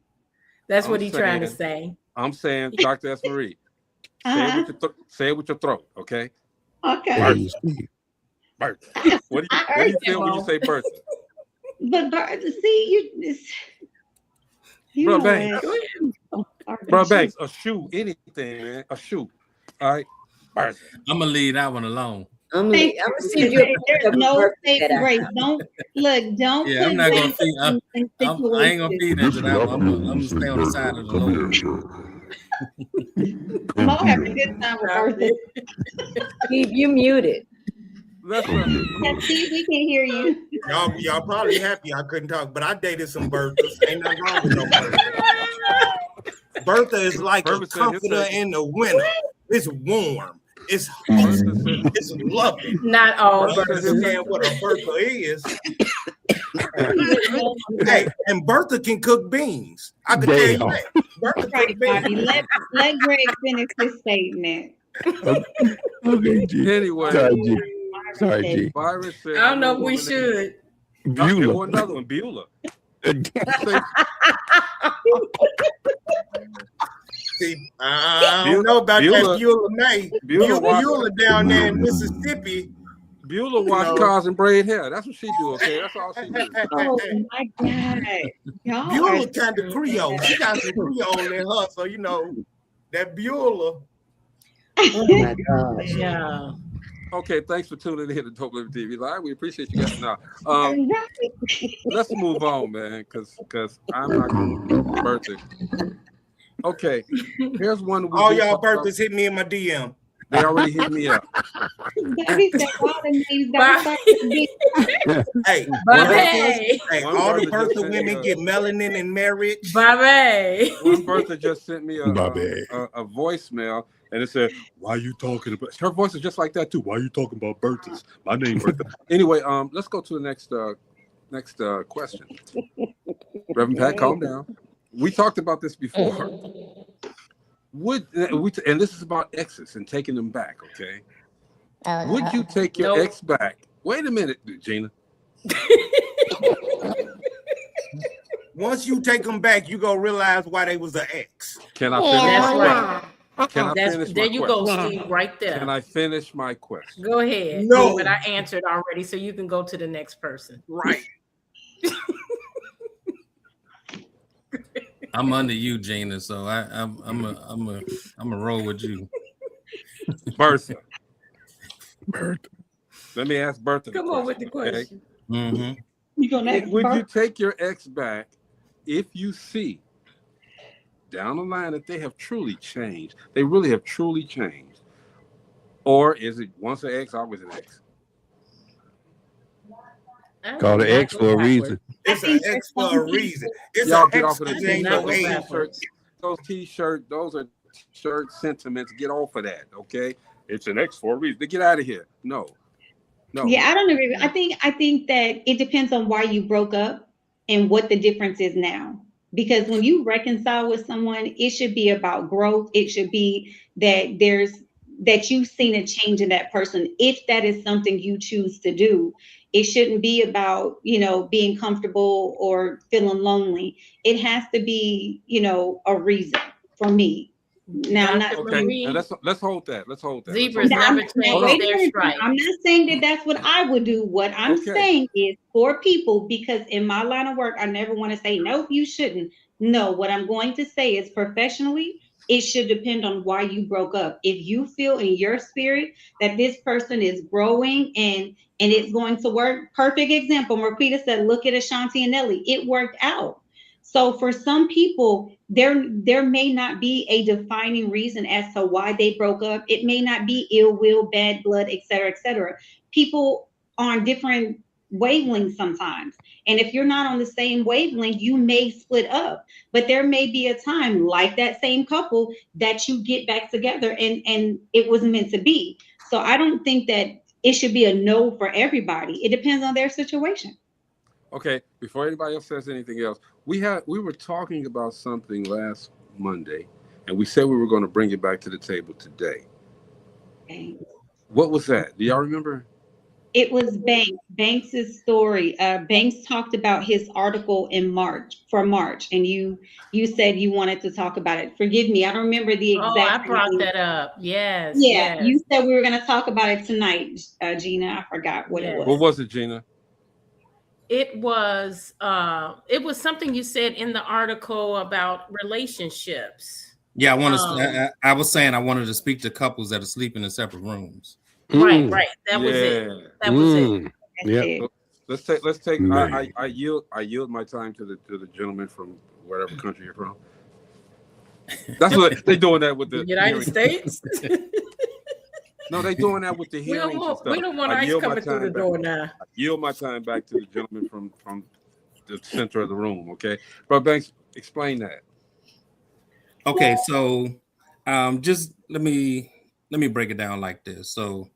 That's what he's trying to say. I'm saying, Dr. Esmery, say it with your throat, okay? Okay. Bertha. What do you feel when you say Bertha? But Bertha, see, you Bro know Banks. what? Bro Banks, a shoe, anything, man. A shoe. All right. Bertha. I'm gonna leave that one alone. I'm gonna send you There's no saving grace. Don't Yeah, I'm not gonna feed. I ain't gonna feed into that one. I'm gonna stay on the side of the Lord. Mo having a good time with Bertha. Steve, you muted. Steve, we can hear you. Y'all probably happy I couldn't talk, but I dated some Berthas. Ain't nothing wrong with no Bertha. Bertha is like a comforter in the winter. It's warm. It's hot. It's loving. Not all Bertha understand what a Bertha is. Hey, and Bertha can cook beans. I can tell you that. Bertha Right, Bobby. Let Greg finish his statement. Okay, G. Anyway. Sorry, G. Byron said, I don't know if we should. Beulah. Another one, Beulah. See, I don't know about that Beulah May. Beulah down there in Mississippi. Beulah wash cars and braid hair. That's what she do, okay? That's all she do. Oh, my God. Beulah kind of Creole. She got some Creole in her, so, you know, that Beulah. Oh, my gosh. Yeah. Okay, thanks for tuning in to Dope Living TV Live. We appreciate you guys. Now, let's move on, man, because I'm not going to birthday. Okay, here's one. All y'all birthdays hit me in my DM. They already hit me up. Hey, all the birthday women get melanin and marriage. Bobby. One birthday just sent me a voicemail. And it said, "Why are you talking about?" Her voice is just like that too. Why are you talking about Bertha's? My name Bertha. Anyway, let's go to the next question. Reverend Pat, calm down. We talked about this before. And this is about exes and taking them back. Okay. Would you take your ex back? Wait a minute, Gina. Once you take them back, you gonna realize why they was an ex. Can I finish? That's right. Can I finish there my you question? go, Steve, right there. Can I finish my question? Go ahead. No. But I answered already, so you can go to the next person. Right. I'm under you, Gina, so I'm a roll with you. Bertha. Let me ask Bertha. Come on with the question. Okay? Mm-hmm. You gonna ask Would Bertha? you take your ex back if you see down the line that they have truly changed? They really have truly changed. Or is it once an ex, always an ex? Call the X for a reason. It's an X for a reason. It's Y'all an get X off of the because ain't no age. those are t-shirt sentiments. Get off of that, okay? It's an X for a reason. Get out of here. No. Yeah, I don't agree. I think that it depends on why you broke up and what the difference is now. Because when you reconcile with someone, it should be about growth. It should be that you've seen a change in that person. If that is something you choose to do, it shouldn't be about, being comfortable or feeling lonely. It has to be, a reason for me. Now, I'm not okay. Now let's hold that. Let's hold that. Zebras never change their stripe. I'm not saying that that's what I would do. What I'm saying is for people, because in my line of work, I never want to say, nope, you shouldn't. No, what I'm going to say is professionally, it should depend on why you broke up. If you feel in your spirit that this person is growing and it's going to work, perfect example. Marquita said, look at Ashanti and Nelly. It worked out. So for some people, there may not be a defining reason as to why they broke up. It may not be ill will, bad blood, et cetera, et cetera. People are on different wavelengths sometimes. And if you're not on the same wavelength, you may split up. But there may be a time, like that same couple, that you get back together and it was meant to be. So I don't think that it should be a no for everybody. It depends on their situation. Okay, before anybody else says anything else, we were talking about something last Monday, and we said we were going to bring it back to the table today. Okay. What was that? Do y'all remember? It was Banks's story. Banks talked about his article in March, and you said you wanted to talk about it. Forgive me, I don't remember the exact. Oh, I brought that up. Yes. Yeah, yes. You said we were going to talk about it tonight, Gina. I forgot what it was. What was it, Gina? It was something you said in the article about relationships. Yeah, I was saying I wanted to speak to couples that are sleeping in separate rooms. Right. That was it. That was it. Yeah. Let's take. Man. I yield my time to the gentleman from wherever country you're from. That's what they doing that with the United States. No, they doing that with the hearings and stuff. We don't want ICE coming through the door now. I yield my time back to the gentleman from the center of the room. Okay, Brother Banks, explain that. Okay, so just let me break it down like this. So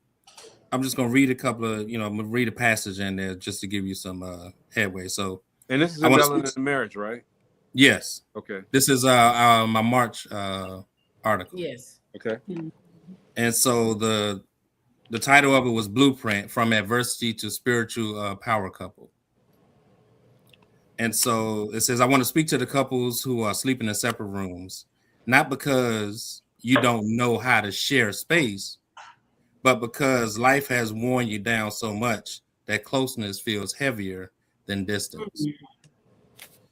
I'm just gonna read a couple of, I'm gonna read a passage in there just to give you some headway. So, and this is in Melanin marriage, right? Yes. Okay. This is my March article. Yes. Okay. And so the title of it was Blueprint from Adversity to Spiritual Power Couple. And so it says, I want to speak to the couples who are sleeping in separate rooms, not because you don't know how to share space, but because life has worn you down so much that closeness feels heavier than distance.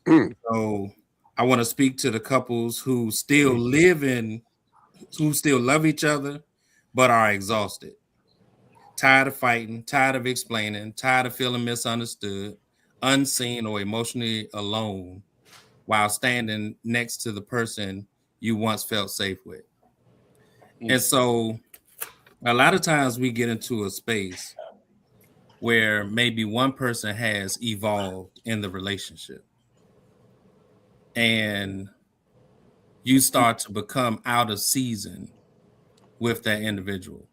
So I want to speak to the couples who still who still love each other, but are exhausted, tired of fighting, tired of explaining, tired of feeling misunderstood, unseen, or emotionally alone while standing next to the person you once felt safe with. And so a lot of times we get into a space where maybe one person has evolved in the relationship and you start to become out of season with that individual.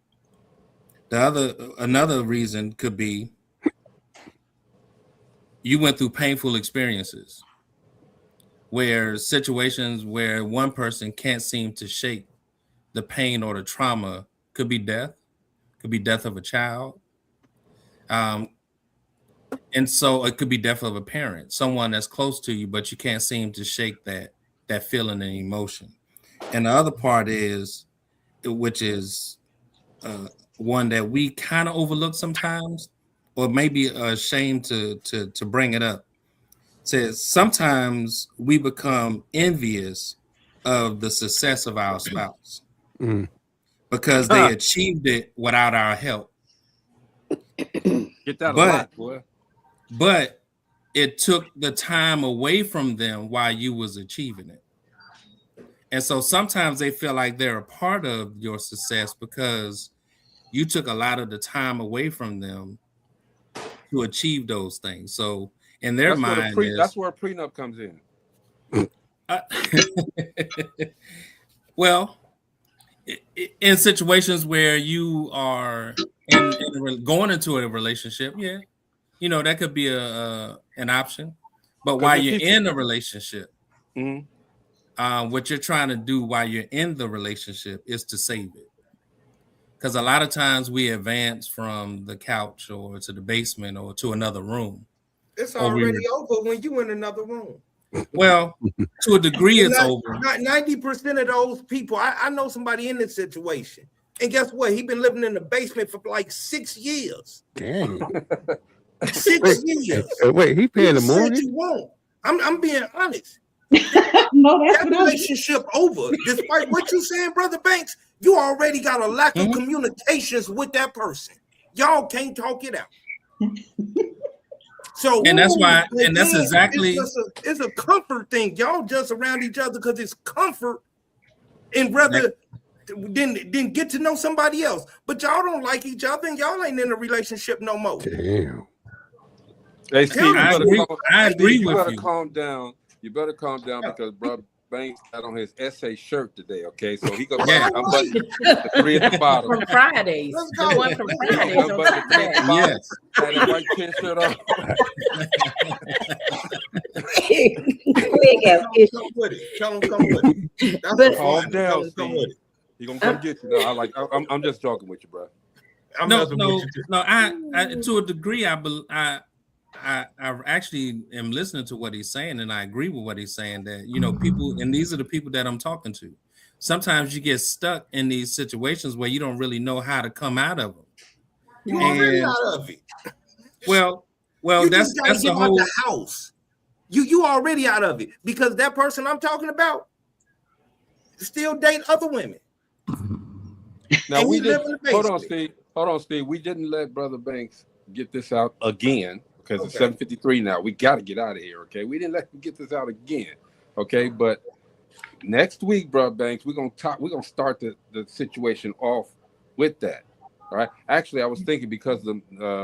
Another reason could be you went through painful experiences where situations where one person can't seem to shake the pain or the trauma. Could be death of a child. And so it could be death of a parent, someone that's close to you, but you can't seem to shake that feeling and emotion. And the other part is, which is one that we kind of overlook sometimes, or maybe ashamed to bring it up. It says sometimes we become envious of the success of our spouse because they achieved it without our help. Get that a lot, boy. But it took the time away from them while you was achieving it. And so sometimes they feel like they're a part of your success because you took a lot of the time away from them to achieve those things. So in their mind, that's where a prenup comes in. Well, in situations where you are going into a relationship, that could be an option. But while you're in a relationship, what you're trying to do while you're in the relationship is to save it. Because a lot of times we advance from the couch or to the basement or to another room. It's already over when you in another room. Well, to a degree, it's over. 90% of those people, I know somebody in this situation. And guess what? He been living in the basement for like 6 years. Dang. 6 years. Wait, he paying the mortgage? You won't. I'm being honest. No, that relationship over. Despite what you saying, Brother Banks, you already got a lack of communications with that person. Y'all can't talk it out. So, and that's why, and that's exactly it's a comfort thing. Y'all just around each other because it's comfort, and rather than get to know somebody else. But y'all don't like each other, and y'all ain't in a relationship no more. Damn. Hey, Steve, I agree with you. You better calm down. You better calm down because Brother Banks had on his essay shirt today. Okay, so he go. I'm the 3 at the bottom. From Fridays. Let's go. The one from Fridays. Yes. Had a white t-shirt on. Tell him come with it. Calm down, Steve. He gonna come get you. No, I'm just joking with you, bro. No. I to a degree, I actually am listening to what he's saying, and I agree with what he's saying. That people, and these are the people that I'm talking to. Sometimes you get stuck in these situations where you don't really know how to come out of them. You already out of it. Well, that's the whole the house. You already out of it because that person I'm talking about still date other women. Now we just hold on, Steve. hold on, Steve. We didn't let Brother Banks get this out again because it's Okay. 7:53 now. We got to get out of here, okay? We didn't let him get this out again, okay? But next week, Brother Banks, we're gonna start the situation off with that. All right. Actually, I was thinking because the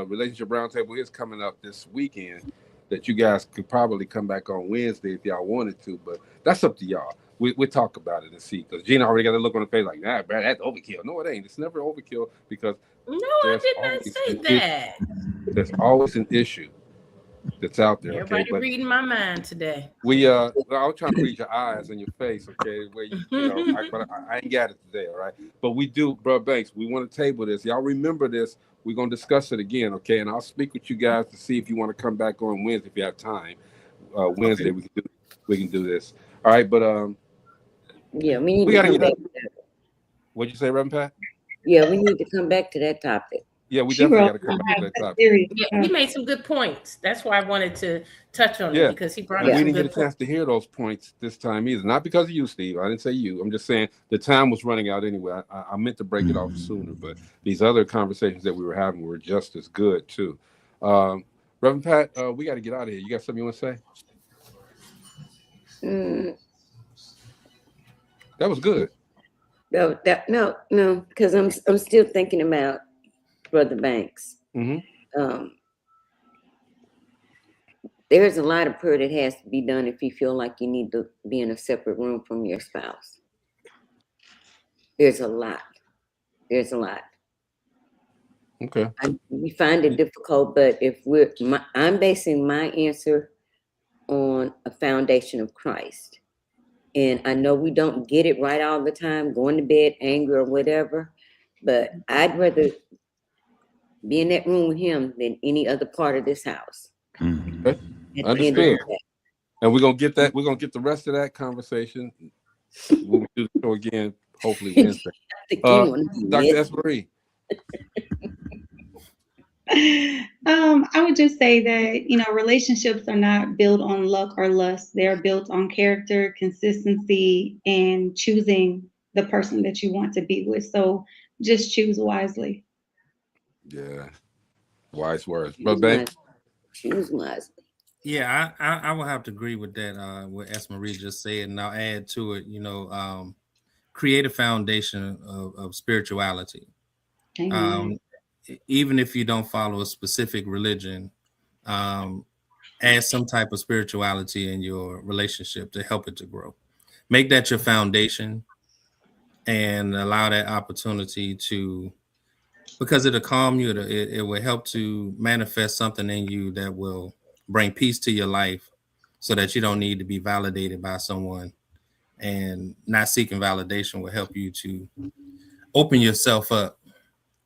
relationship roundtable is coming up this weekend, that you guys could probably come back on Wednesday if y'all wanted to, but that's up to y'all. We'll talk about it and see. Because Gina already got a look on her face like, nah, Brad, that's overkill. No, it ain't. It's never overkill because No, I did not say that. there's always an issue that's out there. Everybody Okay, but reading my mind today. I was trying to read your eyes and your face, okay, where you know, I ain't got it today, all right. But we do, bro, Banks. We want to table this. Y'all remember this? We're gonna discuss it again, okay? And I'll speak with you guys to see if you want to come back on Wednesday if you have time. Wednesday Okay. we can do this. All right, but Yeah, we need we to gotta come get back up. to that. What'd you say, Reverend Pat? Yeah, we need to come back to that topic. Yeah, we She definitely wrote got to come back to that topic. serious. Yeah, he made some good points. That's why I wanted to touch on it Yeah, because he brought and up we some didn't get good a chance points. to hear those points this time either. Not because of you, Steve. I didn't say you. I'm just saying the time was running out anyway. I meant to break it off sooner, but these other conversations that we were having were just as good too. Reverend Pat, we got to get out of here. You got something you want to say? That was good. No, because I'm still thinking about Brother Banks. Mm-hmm. There's a lot of prayer that has to be done if you feel like you need to be in a separate room from your spouse. There's a lot. Okay. We find it difficult, but if I'm basing my answer on a foundation of Christ. And I know we don't get it right all the time, going to bed angry or whatever, but I'd rather be in that room with him than any other part of this house. Okay. At the end of Understood. the day. And we're gonna get that. We're gonna get the rest of that conversation when we do the show again, hopefully Wednesday. Dr. Esmarie. I would just say that, relationships are not built on luck or lust. They're built on character, consistency, and choosing the person that you want to be with. So just choose wisely. Yeah. Wise words. But Ben? Choose wisely. Yeah, I will have to agree with that, what Esmarie just said, and I'll add to it, create a foundation of spirituality. Even if you don't follow a specific religion, add some type of spirituality in your relationship to help it to grow. Make that your foundation and allow that opportunity because it'll calm you. It will help to manifest something in you that will bring peace to your life so that you don't need to be validated by someone, and not seeking validation will help you to open yourself up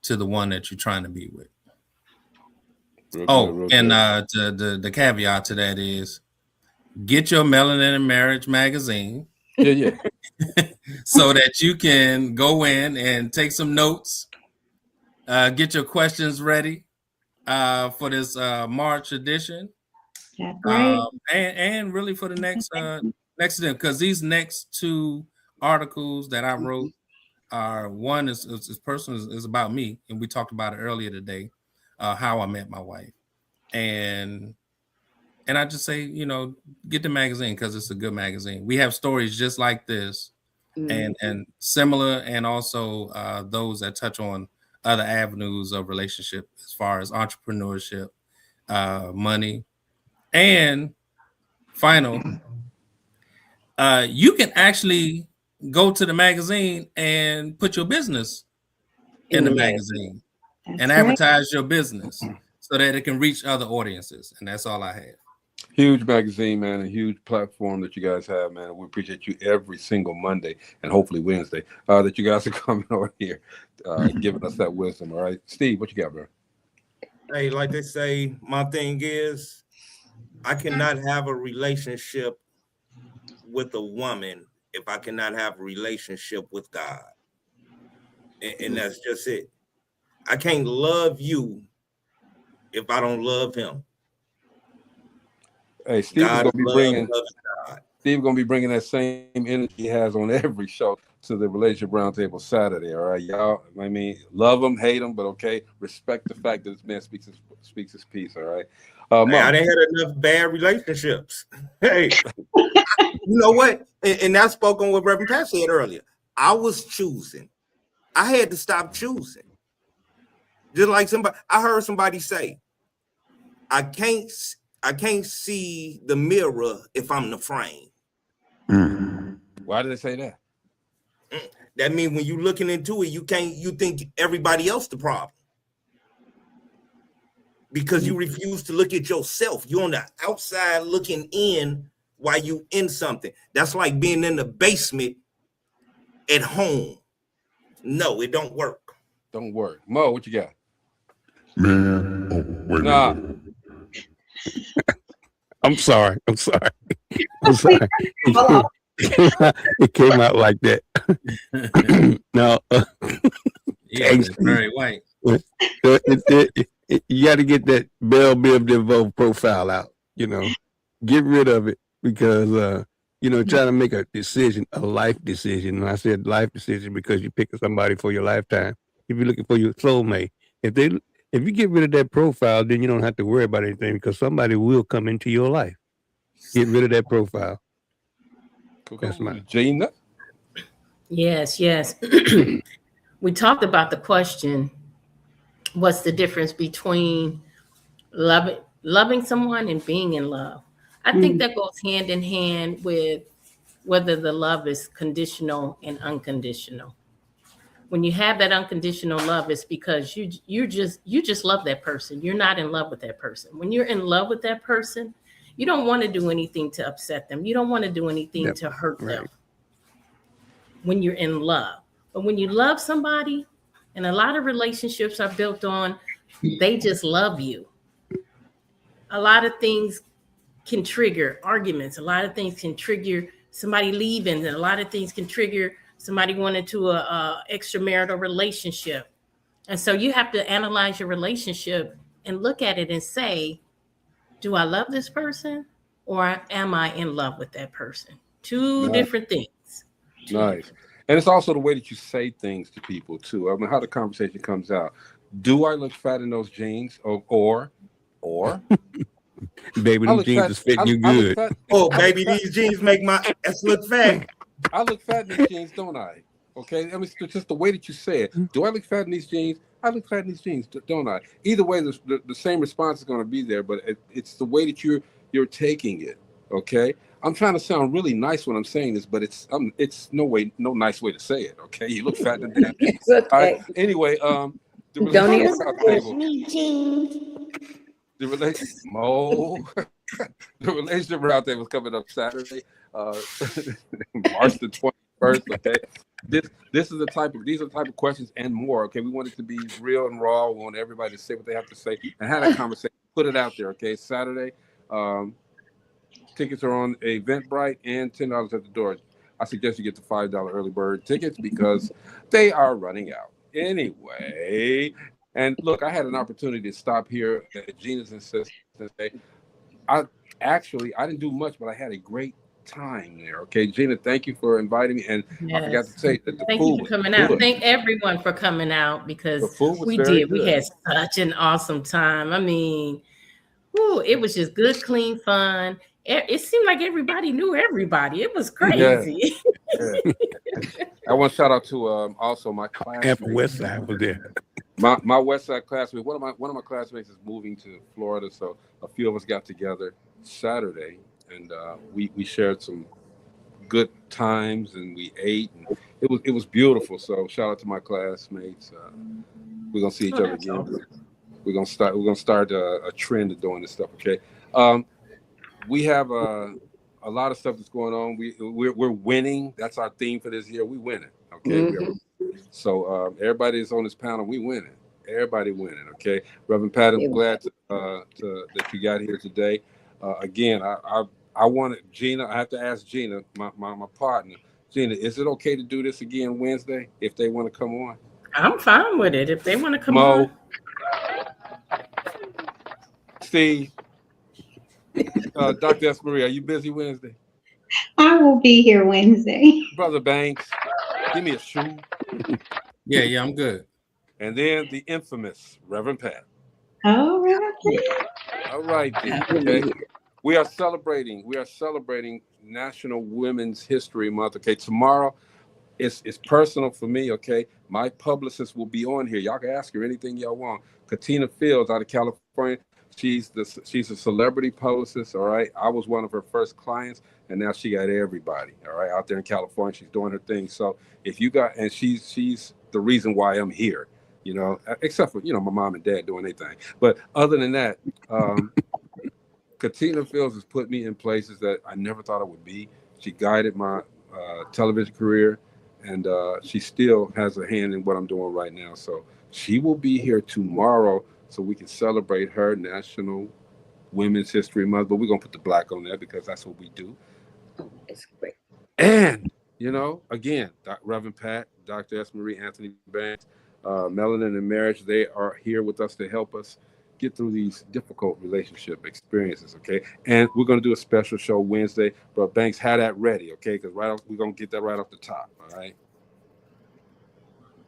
to the one that you're trying to be with. The caveat to that is get your Melanin and Marriage magazine. Yeah. So that you can go in and take some notes, get your questions ready for this March edition. That's right. And really for the next because these next two articles that I wrote are, one is personal, is about me, and we talked about it earlier today, how I met my wife, and I just say, get the magazine because it's a good magazine. We have stories just like this, and similar, and also those that touch on other avenues of relationship as far as entrepreneurship, money, and final. You can actually go to the magazine and put your business in the magazine and advertise your business so that it can reach other audiences. And that's all I have. Huge magazine, man, a huge platform that you guys have, man. We appreciate you every single Monday and hopefully Wednesday that you guys are coming over here, giving us that wisdom. All right, Steve, what you got, bro? Hey, like they say, my thing is, I cannot have a relationship with a woman if I cannot have a relationship with God. And that's just it. I can't love you if I don't love him. Hey, Steve is gonna be bringing that same energy he has on every show. to the Relationship Roundtable Saturday. All right, y'all. I mean, love them, hate them, but okay, respect the fact that this man speaks his piece. All right. Hey, I didn't had enough bad relationships. Hey, you know what? And that's spoken what Reverend Pat said earlier. I was choosing. I had to stop choosing. Just like I heard somebody say, I can't see the mirror if I'm the frame. Why did they say that? That means when you're looking into it, you think everybody else the problem. Because you refuse to look at yourself. You're on the outside looking in while you in something. That's like being in the basement at home. No, it don't work. Don't work. Mo, what you got? Man, wait nah. I'm sorry. It came out like that. Now, it's very white. You got to get that Belle Biv DeVoe profile out. Get rid of it because trying to make a decision, a life decision. And I said life decision because you're picking somebody for your lifetime. If you're looking for your soulmate, if you get rid of that profile, then you don't have to worry about anything because somebody will come into your life. Get rid of that profile. That's my Gina. Yes. We talked about the question, what's the difference between loving someone and being in love? I think that goes hand in hand with whether the love is conditional and unconditional. When you have that unconditional love, it's because you just love that person. You're not in love with that person. When you're in love with that person, you don't want to do anything to upset them. You don't want to do anything to hurt them when you're in love. But when you love somebody, and a lot of relationships are built on, they just love you. A lot of things can trigger arguments. A lot of things can trigger somebody leaving. And a lot of things can trigger somebody going into a extramarital relationship. And so you have to analyze your relationship and look at it and say, do I love this person or am I in love with that person? Two different things. Nice. And it's also the way that you say things to people too. I mean, how the conversation comes out. Do I look fat in those jeans? Or baby, these jeans is fitting you good. Baby, these jeans make my ass look fat. I look fat in these jeans, don't I? Okay, I mean, it's just the way that you say it. Do I look fat in these jeans? I look fat in these jeans, don't I? Either way, the same response is going to be there, but it's the way that you're taking it. Okay, I'm trying to sound really nice when I'm saying this, but it's no nice way to say it. Okay, you look fat in the damn jeans. Okay. All right. Anyway, the relationship roundtable is coming up Saturday, March the 21st. Okay, these are the type of questions and more. Okay, we want it to be real and raw. We want everybody to say what they have to say and have that conversation. Put it out there. Okay, Saturday. Tickets are on Eventbrite and $10 at the door. I suggest you get the $5 early bird tickets because they are running out anyway. And look, I had an opportunity to stop here at Gina's insistence. I didn't do much, but I had a great time there. Okay, Gina, thank you for inviting me. And I forgot to say that the thank food you for coming out. Thank everyone for coming out because the food was we had such an awesome time. I mean, it was just good, clean fun. It seemed like everybody knew everybody. It was crazy. Yeah. I want to shout out to also my classmates. West Side was there. My West Side classmate. One of my classmates is moving to Florida, so a few of us got together Saturday, and we shared some good times, and we ate, and it was beautiful. So shout out to my classmates. We're gonna see each other again. Awesome. We're gonna start a trend of doing this stuff. Okay. We have a lot of stuff that's going on. We're winning. That's our theme for this year. We winning. Okay. Mm-hmm. So everybody that's on this panel, we winning. Everybody winning. Okay. Reverend Pat, I'm glad that you got here today. Again, I wanted Gina. I have to ask Gina, my partner. Gina, is it okay to do this again Wednesday if they want to come on? I'm fine with it if they want to come on. Steve. Dr. Esmarie, are you busy Wednesday? I will be here Wednesday. Brother Banks. Give me a shoe. Yeah, I'm good. And then the infamous Reverend Pat. All right. All right, then. Okay. We are celebrating National Women's History Month. Okay, tomorrow it's personal for me. Okay, my publicist will be on here. Y'all can ask her anything y'all want. Katina Fields out of California. She's a celebrity publicist. All right, I was one of her first clients, and now she got everybody. All right, out there in California, she's doing her thing. So if you got, and she's the reason why I'm here. You know, except for my mom and dad doing their thing. But other than that, Katina Fields has put me in places that I never thought I would be. She guided my television career, and she still has a hand in what I'm doing right now. So she will be here tomorrow so we can celebrate her National Women's History Month. But we're going to put the black on there because that's what we do. Oh, it's great. And, again, Reverend Pat, Dr. S. Marie Anthony Banks, Melanin and Marriage, they are here with us to help us get through these difficult relationship experiences, okay? And we're going to do a special show Wednesday, but Banks, had that ready, okay? Because we're going to get that right off the top, all right?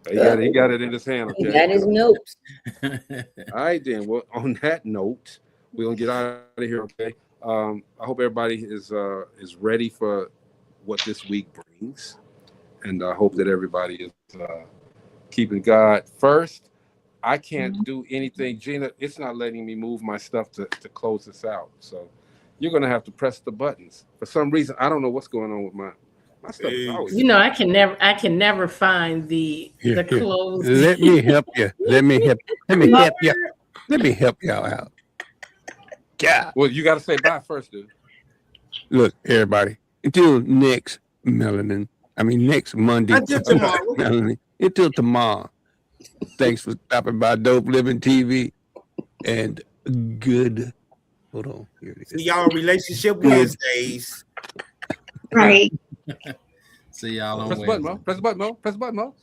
He got it in his hand, okay? He got his notes. All right, then. Well, on that note, we're going to get out of here, okay? I hope everybody is ready for what this week brings. And I hope that everybody is keeping God first. I can't do anything. Gina, it's not letting me move my stuff to close this out. So you're going to have to press the buttons. For some reason, I don't know what's going on with my stuff. I can never find the close. Let me help you. Let me help y'all out. Yeah. Well, you got to say bye first, dude. Look, everybody, until next Melanin. Next Monday. Until tomorrow. Melanin. Until tomorrow. Thanks for stopping by Dope Living TV. And good. Hold on. Here it is. See y'all Relationship Wednesdays. Right. See y'all on Press the button, Mo. Press the button, Mo. Press the button, Mo.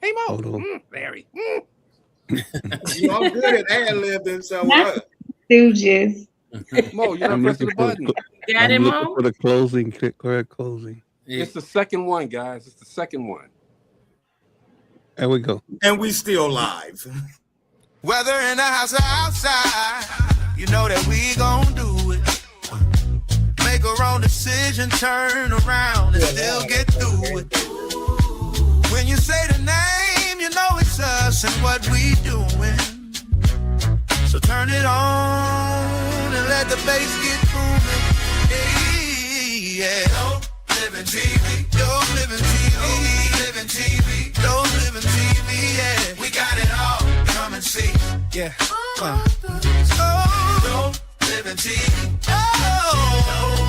Hey, Mo. Mary. You all good at ad-libbing, so Stooges. Mo, you're not pressing the button. Got it, Mo? For the closing, correct closing. It's the second one, guys. It's the second one. There we go. And we still live. Whether in the house or outside, you know that we gon' do it. Make a wrong decision, turn around and still get through it. When you say the name, you know it's us and what we doing. So turn it on and let the bass get booming. Hey, yeah. Dope Living TV, Dope Living TV, Dope Living TV, Dope Living TV, yeah. We got it all. Come and see, yeah. Dope Living TV, oh.